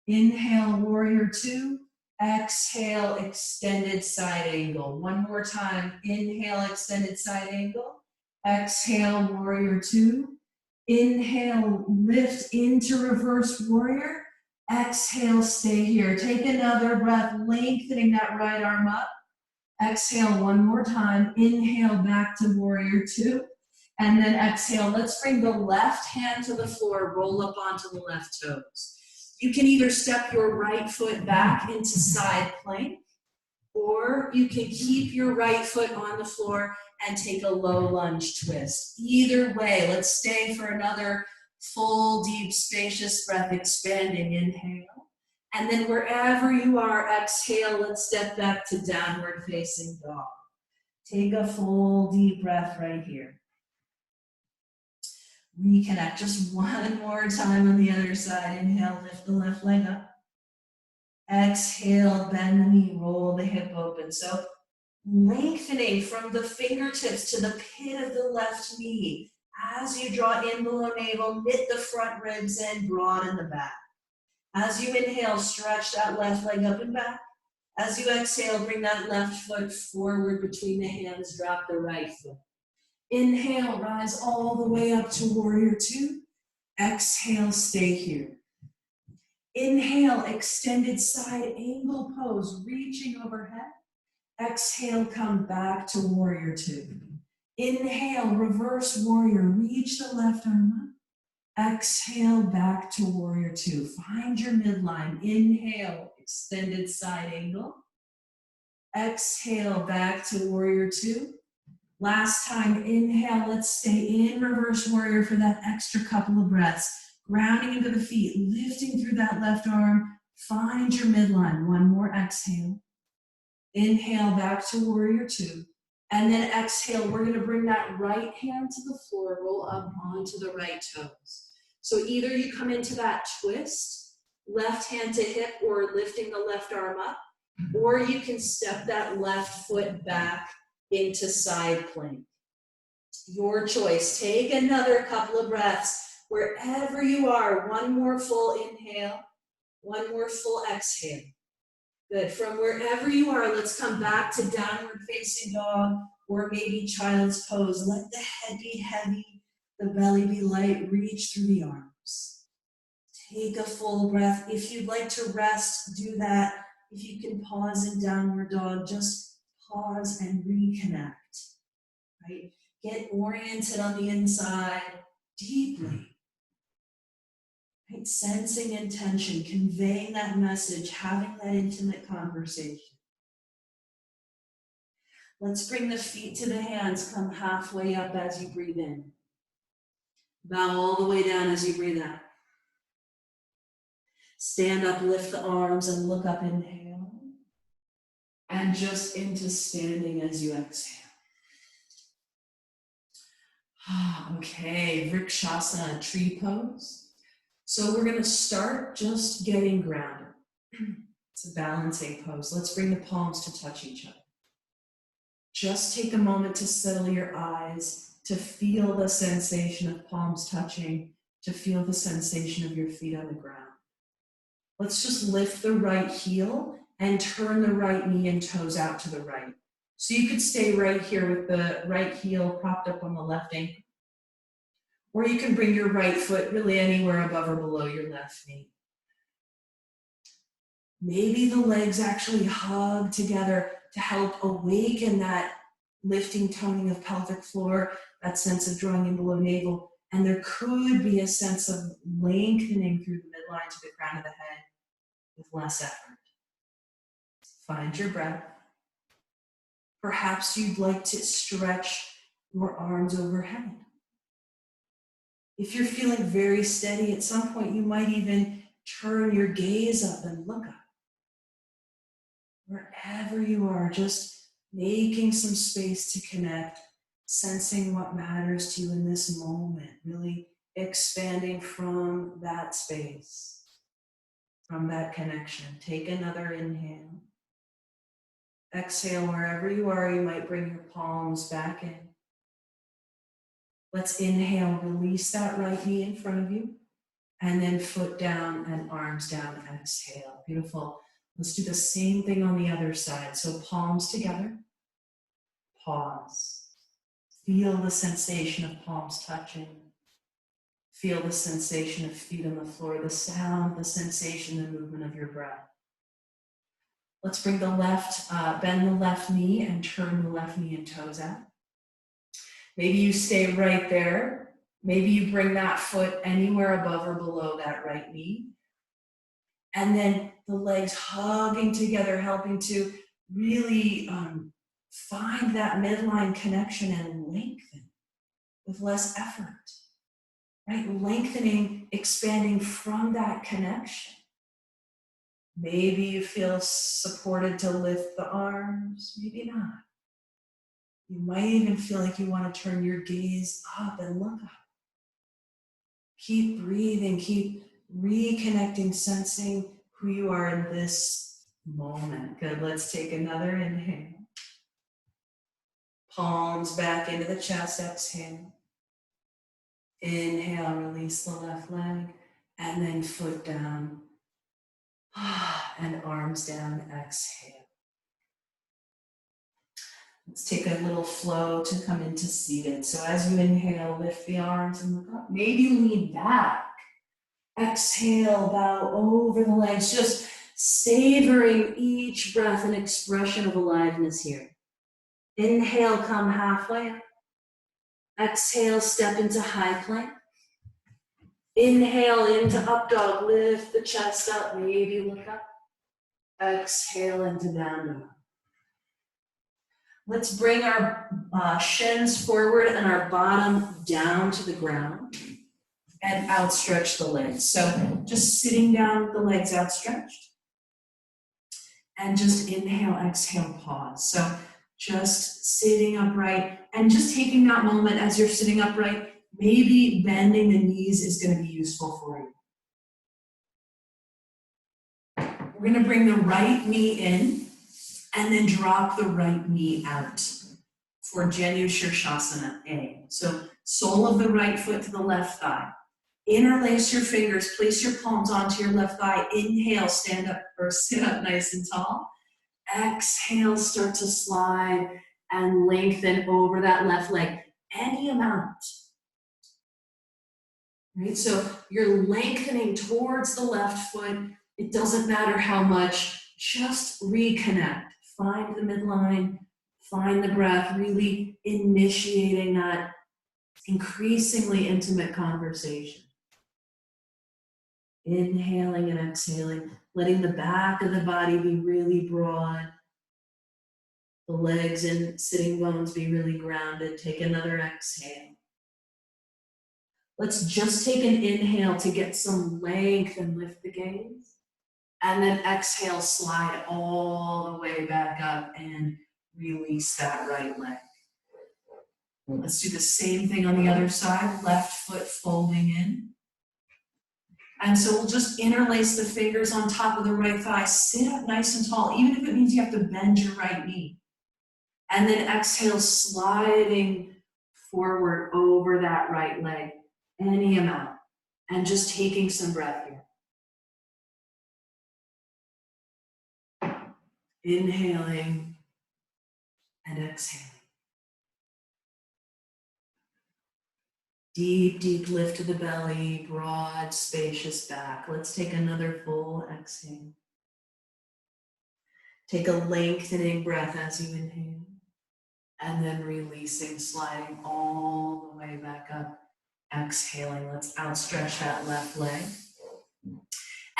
Inhale, warrior two. Exhale, extended side angle. One more time. Inhale, extended side angle. Exhale, warrior two. Inhale, lift into reverse warrior. Exhale, stay here. Take another breath, lengthening that right arm up. Exhale one more time. Inhale, back to warrior two. And then exhale. Let's bring the left hand to the floor, roll up onto the left toes. You can either step your right foot back into side plank, or you can keep your right foot on the floor and take a low lunge twist. Either way, let's stay for another full, deep, spacious breath, expanding. Inhale. And then wherever you are, exhale, let's step back to downward facing dog. Take a full, deep breath right here. Reconnect. Just one more time on the other side. Inhale, lift the left leg up. Exhale, bend the knee, roll the hip open. So lengthening from the fingertips to the pit of the left knee. As you draw in below navel, knit the front ribs in, broaden the back. As you inhale, stretch that left leg up and back. As you exhale, bring that left foot forward between the hands, drop the right foot. Inhale, rise all the way up to warrior two. Exhale, stay here. Inhale, extended side angle pose, reaching overhead. Exhale, come back to warrior two. Inhale, reverse warrior, reach the left arm up. Exhale, back to warrior two. Find your midline. Inhale, extended side angle. Exhale, back to warrior two. Last time, inhale, let's stay in reverse warrior for that extra couple of breaths. Grounding into the feet, lifting through that left arm. Find your midline. One more exhale. Inhale, back to warrior two. And then exhale, we're gonna bring that right hand to the floor, roll up onto the right toes. So either you come into that twist, left hand to hip or lifting the left arm up, or you can step that left foot back into side plank. Your choice. Take another couple of breaths wherever you are. One more full inhale, one more full exhale. Good. From wherever you are, let's come back to downward facing dog or maybe child's pose. Let the head be heavy, the belly be light. Reach through the arms. Take a full breath. If you'd like to rest, do that. If you can pause in downward dog, just pause and reconnect. Right? Get oriented on the inside deeply. Right? Sensing intention, conveying that message, having that intimate conversation. Let's bring the feet to the hands, come halfway up as you breathe in. Bow all the way down as you breathe out. Stand up, lift the arms and look up, inhale. And just into standing as you exhale. Okay, Vrikshasana, tree pose. So we're gonna start just getting grounded. It's a balancing pose. Let's bring the palms to touch each other. Just take a moment to settle your eyes, to feel the sensation of palms touching, to feel the sensation of your feet on the ground. Let's just lift the right heel and turn the right knee and toes out to the right. So you could stay right here with the right heel propped up on the left ankle. Or you can bring your right foot really anywhere above or below your left knee. Maybe the legs actually hug together to help awaken that lifting, toning of pelvic floor, that sense of drawing in below navel. And there could be a sense of lengthening through the midline to the crown of the head with less effort. Find your breath. Perhaps you'd like to stretch your arms overhead. If you're feeling very steady, at some point you might even turn your gaze up and look up. Wherever you are, just making some space to connect, sensing what matters to you in this moment, really expanding from that space, from that connection. Take another inhale. Exhale, wherever you are, you might bring your palms back in. Let's inhale, release that right knee in front of you, and then foot down and arms down, exhale. Beautiful. Let's do the same thing on the other side. So palms together, pause. Feel the sensation of palms touching. Feel the sensation of feet on the floor, the sound, the sensation, the movement of your breath. Let's bring the left, bend the left knee and turn the left knee and toes out. Maybe you stay right there. Maybe you bring that foot anywhere above or below that right knee. And then the legs hugging together, helping to really find that midline connection and lengthen with less effort. Right? Lengthening, expanding from that connection. Maybe you feel supported to lift the arms, maybe not. You might even feel like you want to turn your gaze up and look up. Keep breathing, keep reconnecting, sensing who you are in this moment. Good, let's take another inhale. Palms back into the chest, exhale. Inhale, release the left leg, and then foot down. And arms down, exhale. Let's take a little flow to come into seated. So as you inhale, lift the arms and look up. Maybe lean back. Exhale, bow over the legs, just savoring each breath, an expression of aliveness here. Inhale, come halfway up. Exhale, step into high plank. Inhale into up dog, lift the chest up, maybe look up. Exhale into down dog. Let's bring our shins forward and our bottom down to the ground and outstretch the legs. So just sitting down with the legs outstretched. And just inhale, exhale, pause. So just sitting upright and just taking that moment as you're sitting upright, maybe bending the knees is going to be useful for you. We're going to bring the right knee in and then drop the right knee out for Janu Shirshasana A. So sole of the right foot to the left thigh. Interlace your fingers, place your palms onto your left thigh. Inhale, stand up or sit up nice and tall. Exhale, start to slide and lengthen over that left leg, any amount. Right? So you're lengthening towards the left foot. It doesn't matter how much, just reconnect. Find the midline, find the breath, really initiating that increasingly intimate conversation. Inhaling and exhaling, letting the back of the body be really broad. The legs and sitting bones be really grounded. Take another exhale. Let's just take an inhale to get some length and lift the gaze. And then exhale, slide all the way back up and release that right leg. Let's do the same thing on the other side. Left foot folding in. And so we'll just interlace the fingers on top of the right thigh. Sit up nice and tall, even if it means you have to bend your right knee. And then exhale, sliding forward over that right leg, any amount. And just taking some breath here. Inhaling and exhaling. Deep, deep lift to the belly, broad, spacious back. Let's take another full exhale. Take a lengthening breath as you inhale. And then releasing, sliding all the way back up. Exhaling, let's outstretch that left leg.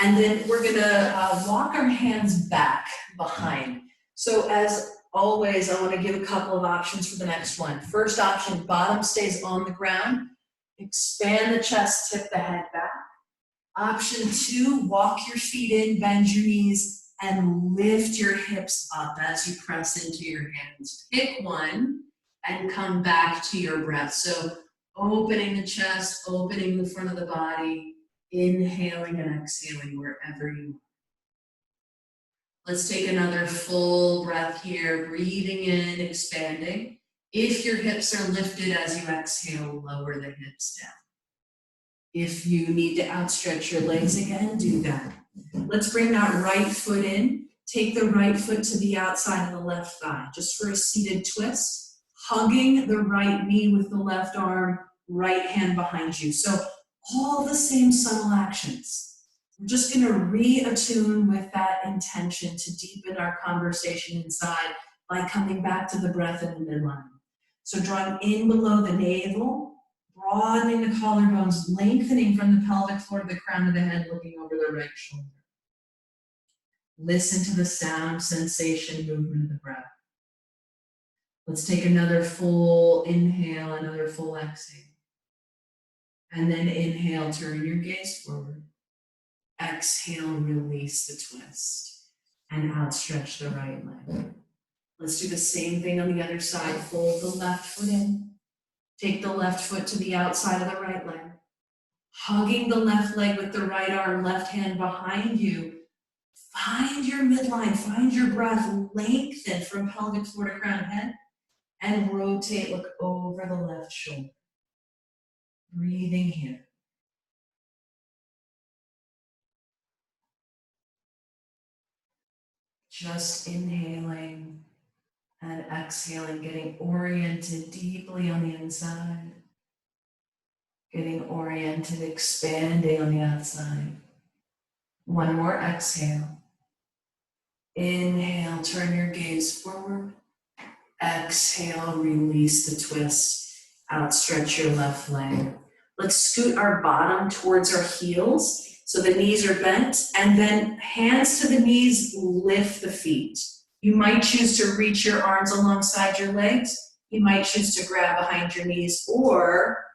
And then we're gonna walk our hands back behind. So as always, I wanna give a couple of options for the next one. First option, bottom stays on the ground. Expand the chest, tip the head back. Option 2, walk your feet in, bend your knees, and lift your hips up as you press into your hands. Pick one and come back to your breath. So opening the chest, opening the front of the body, inhaling and exhaling wherever you are. Let's take another full breath here, breathing in, expanding. If your hips are lifted as you exhale, lower the hips down. If you need to outstretch your legs again, do that. Let's bring that right foot in. Take the right foot to the outside of the left thigh, just for a seated twist. Hugging the right knee with the left arm, right hand behind you. So all the same subtle actions. We're just gonna reattune with that intention to deepen our conversation inside by coming back to the breath in the midline. So drawing in below the navel, broadening the collarbones, lengthening from the pelvic floor to the crown of the head, looking over the right shoulder. Listen to the sound, sensation, movement of the breath. Let's take another full inhale, another full exhale. And then inhale, turn your gaze forward. Exhale, release the twist. And outstretch the right leg. Let's do the same thing on the other side. Fold the left foot in. Take the left foot to the outside of the right leg. Hugging the left leg with the right arm, left hand behind you. Find your midline, find your breath, lengthen from pelvic floor to crown of head, and rotate, look over the left shoulder. Breathing here. Just inhaling and exhaling, getting oriented deeply on the inside. Getting oriented, expanding on the outside. One more exhale. Inhale, turn your gaze forward. Exhale, release the twist. Outstretch your left leg. Let's scoot our bottom towards our heels so the knees are bent, and then hands to the knees, lift the feet. You might choose to reach your arms alongside your legs. You might choose to grab behind your knees, or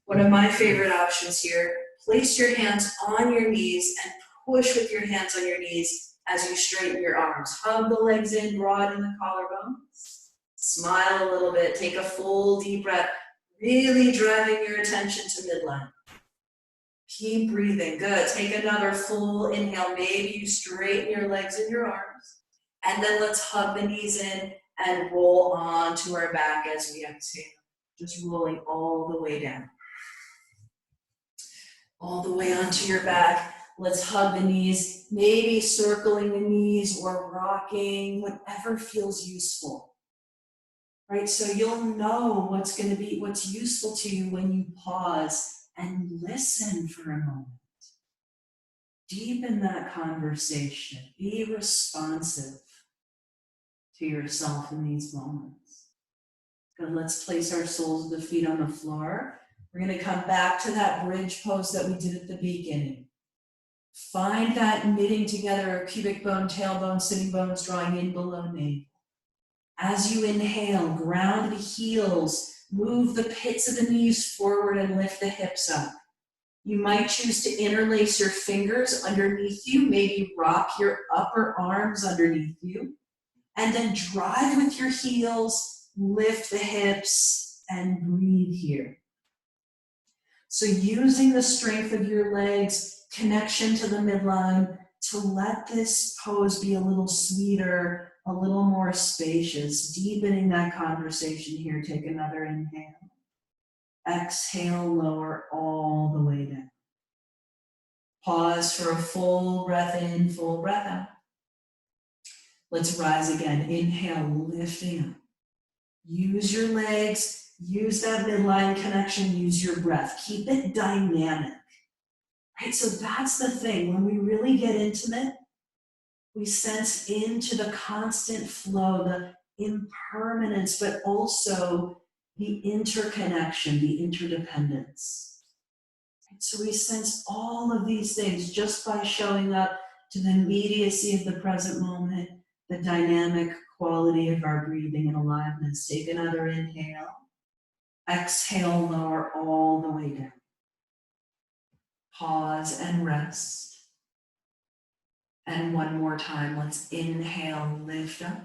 one of my favorite options here, place your hands on your knees and push with your hands on your knees as you straighten your arms. Hug the legs in, broaden the collarbones. Smile a little bit, take a full deep breath, really driving your attention to midline. Keep breathing, good. Take another full inhale. Maybe you straighten your legs and your arms. And then let's hug the knees in and roll onto our back as we exhale. Just rolling all the way down. All the way onto your back. Let's hug the knees, maybe circling the knees or rocking, whatever feels useful. Right, so you'll know what's useful to you when you pause and listen for a moment. Deepen that conversation. Be responsive to yourself in these moments. Good, let's place our soles of the feet on the floor. We're going to come back to that bridge pose that we did at the beginning. Find that knitting together of pubic bone, tailbone, sitting bones, drawing in below navel. As you inhale, ground the heels, move the pits of the knees forward and lift the hips up. You might choose to interlace your fingers underneath you, maybe rock your upper arms underneath you, and then drive with your heels, lift the hips, and breathe here. So using the strength of your legs, connection to the midline, to let this pose be a little sweeter, a little more spacious, deepening that conversation here. Take another inhale. Exhale, lower all the way down. Pause for a full breath in, full breath out. Let's rise again. Inhale, lifting up. Use your legs, use that midline connection, use your breath. Keep it dynamic. Right, so that's the thing. When we really get intimate, we sense into the constant flow, the impermanence, but also the interconnection, the interdependence. So we sense all of these things just by showing up to the immediacy of the present moment, the dynamic quality of our breathing and aliveness. Take another inhale. Exhale, lower all the way down. Pause and rest. And one more time, let's inhale, lift up.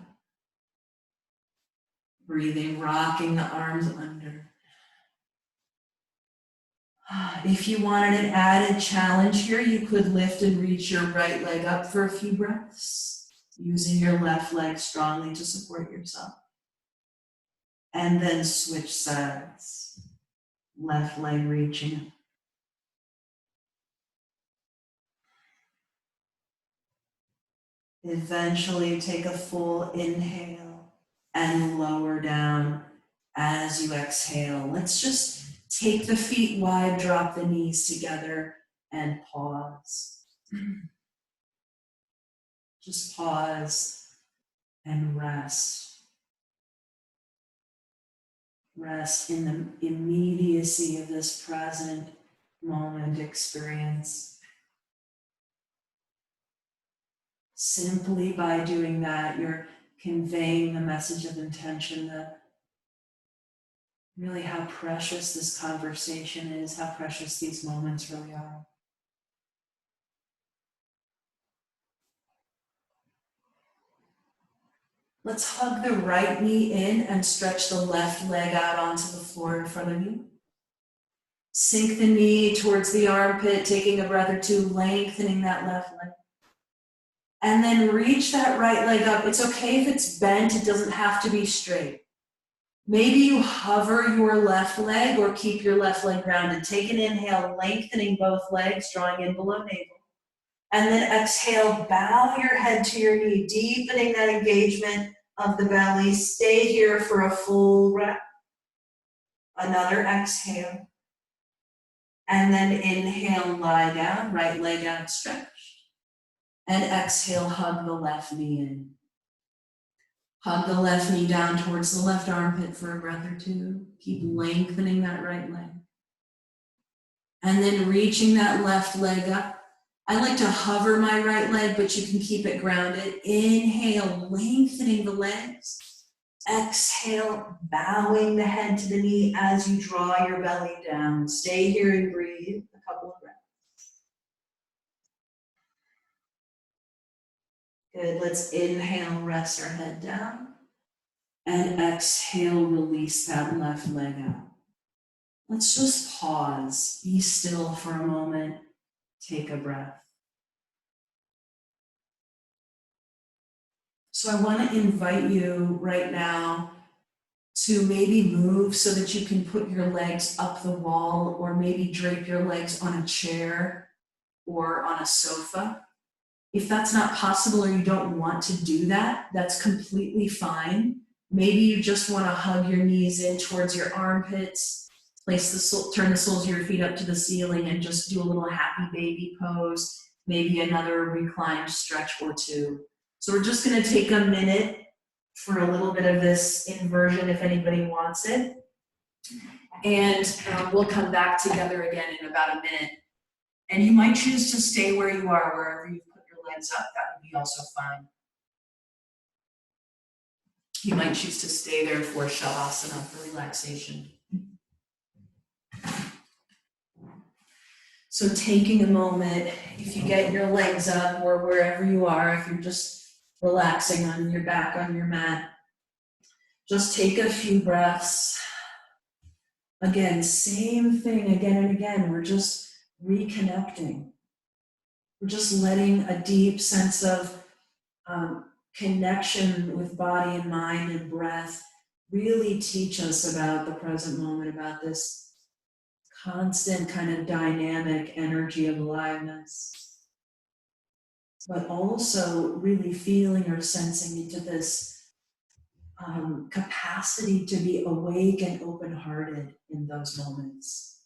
Breathing, rocking the arms under. If you wanted an added challenge here, you could lift and reach your right leg up for a few breaths, using your left leg strongly to support yourself. And then switch sides. Left leg reaching up. Eventually take a full inhale and lower down as you exhale. Let's just take the feet wide, drop the knees together, and pause. Just pause and rest. Rest in the immediacy of this present moment experience. Simply by doing that, you're conveying the message of intention that really how precious this conversation is, how precious these moments really are. Let's hug the right knee in and stretch the left leg out onto the floor in front of you. Sink the knee towards the armpit, taking a breath or two, lengthening that left leg. And then reach that right leg up. It's okay if it's bent, it doesn't have to be straight. Maybe you hover your left leg or keep your left leg grounded. Take an inhale, lengthening both legs, drawing in below navel. And then exhale, bow your head to your knee, deepening that engagement of the belly. Stay here for a full breath. Another exhale. And then inhale, lie down, right leg outstretched. And exhale, hug the left knee in. Hug the left knee down towards the left armpit for a breath or two. Keep lengthening that right leg. And then reaching that left leg up. I like to hover my right leg, but you can keep it grounded. Inhale, lengthening the legs. Exhale, bowing the head to the knee as you draw your belly down. Stay here and breathe a couple of breaths. Good, let's inhale, rest our head down. And exhale, release that left leg out. Let's just pause, be still for a moment, take a breath. So I want to invite you right now to maybe move so that you can put your legs up the wall, or maybe drape your legs on a chair or on a sofa. If that's not possible or you don't want to do that, that's completely fine. Maybe you just want to hug your knees in towards your armpits, turn the soles of your feet up to the ceiling and just do a little happy baby pose, maybe another reclined stretch or two. So we're just going to take a minute for a little bit of this inversion if anybody wants it. And we'll come back together again in about a minute. And you might choose to stay where you are, wherever you put your legs up. That would be also fine. You might choose to stay there for Shavasana, for relaxation. So taking a moment, if you get your legs up or wherever you are, if you're just relaxing on your back on your mat, just take a few breaths. Again, same thing again and again. We're just reconnecting. We're just letting a deep sense of connection with body and mind and breath really teach us about the present moment, about this constant kind of dynamic energy of aliveness, but also really feeling or sensing into this capacity to be awake and open-hearted in those moments.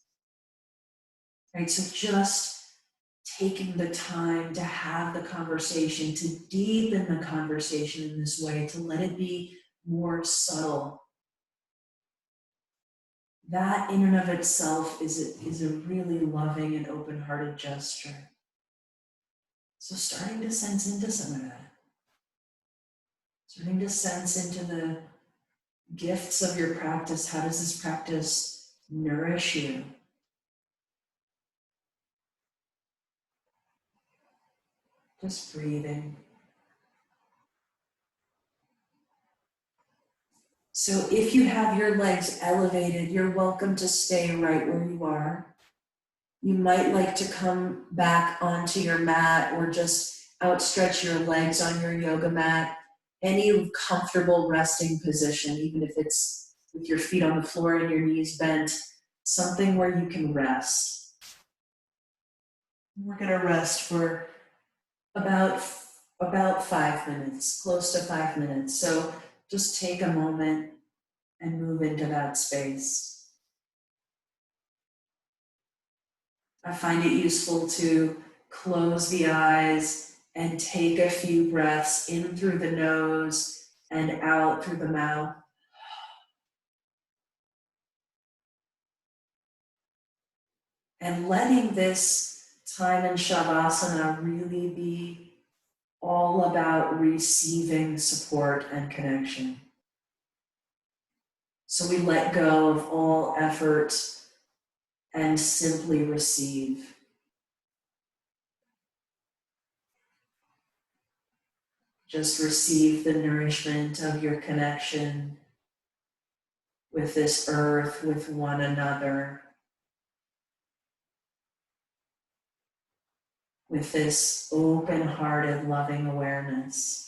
Right, so just taking the time to have the conversation, to deepen the conversation in this way, to let it be more subtle. That in and of itself is a really loving and open-hearted gesture. So starting to sense into some of that. Starting to sense into the gifts of your practice. How does this practice nourish you? Just breathing. So if you have your legs elevated, you're welcome to stay right where you are. You might like to come back onto your mat or just outstretch your legs on your yoga mat. Any comfortable resting position, even if it's with your feet on the floor and your knees bent, something where you can rest. We're going to rest for about 5 minutes, close to 5 minutes. So just take a moment and move into that space. I find it useful to close the eyes and take a few breaths in through the nose and out through the mouth. And letting this time in Shavasana really be all about receiving support and connection. So we let go of all effort and simply receive. Just receive the nourishment of your connection with this earth, with one another, with this open-hearted, loving awareness.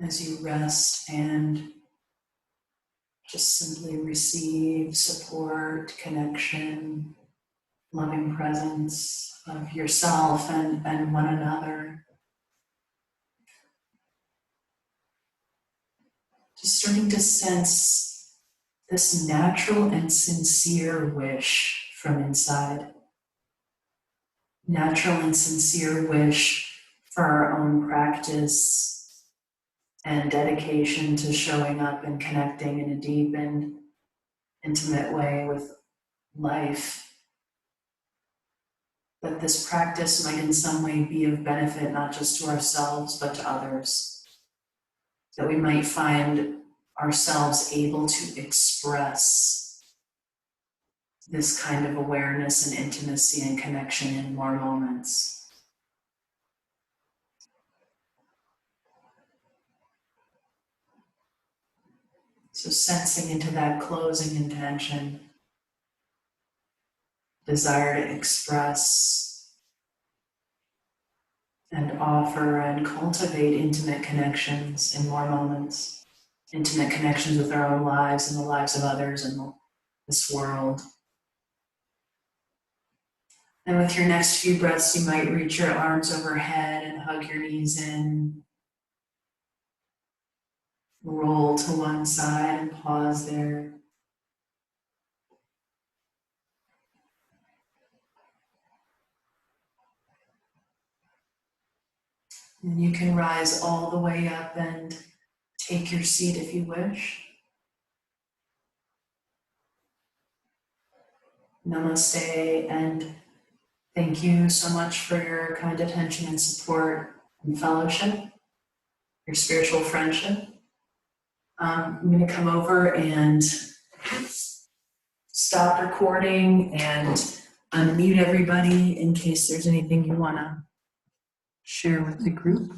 As you rest and just simply receive support, connection, loving presence of yourself and one another. Just starting to sense this natural and sincere wish from inside. Natural and sincere wish for our own practice and dedication to showing up and connecting in a deep and intimate way with life. That this practice might in some way be of benefit not just to ourselves but to others. That we might find ourselves able to express this kind of awareness and intimacy and connection in more moments. So sensing into that closing intention, desire to express and offer and cultivate intimate connections in more moments. Intimate connections with our own lives and the lives of others in this world. And with your next few breaths, you might reach your arms overhead and hug your knees in. Roll to one side and pause there. And you can rise all the way up and take your seat if you wish. Namaste, and thank you so much for your kind attention and support and fellowship, your spiritual friendship. I'm going to come over and stop recording and unmute everybody in case there's anything you want to share with the group.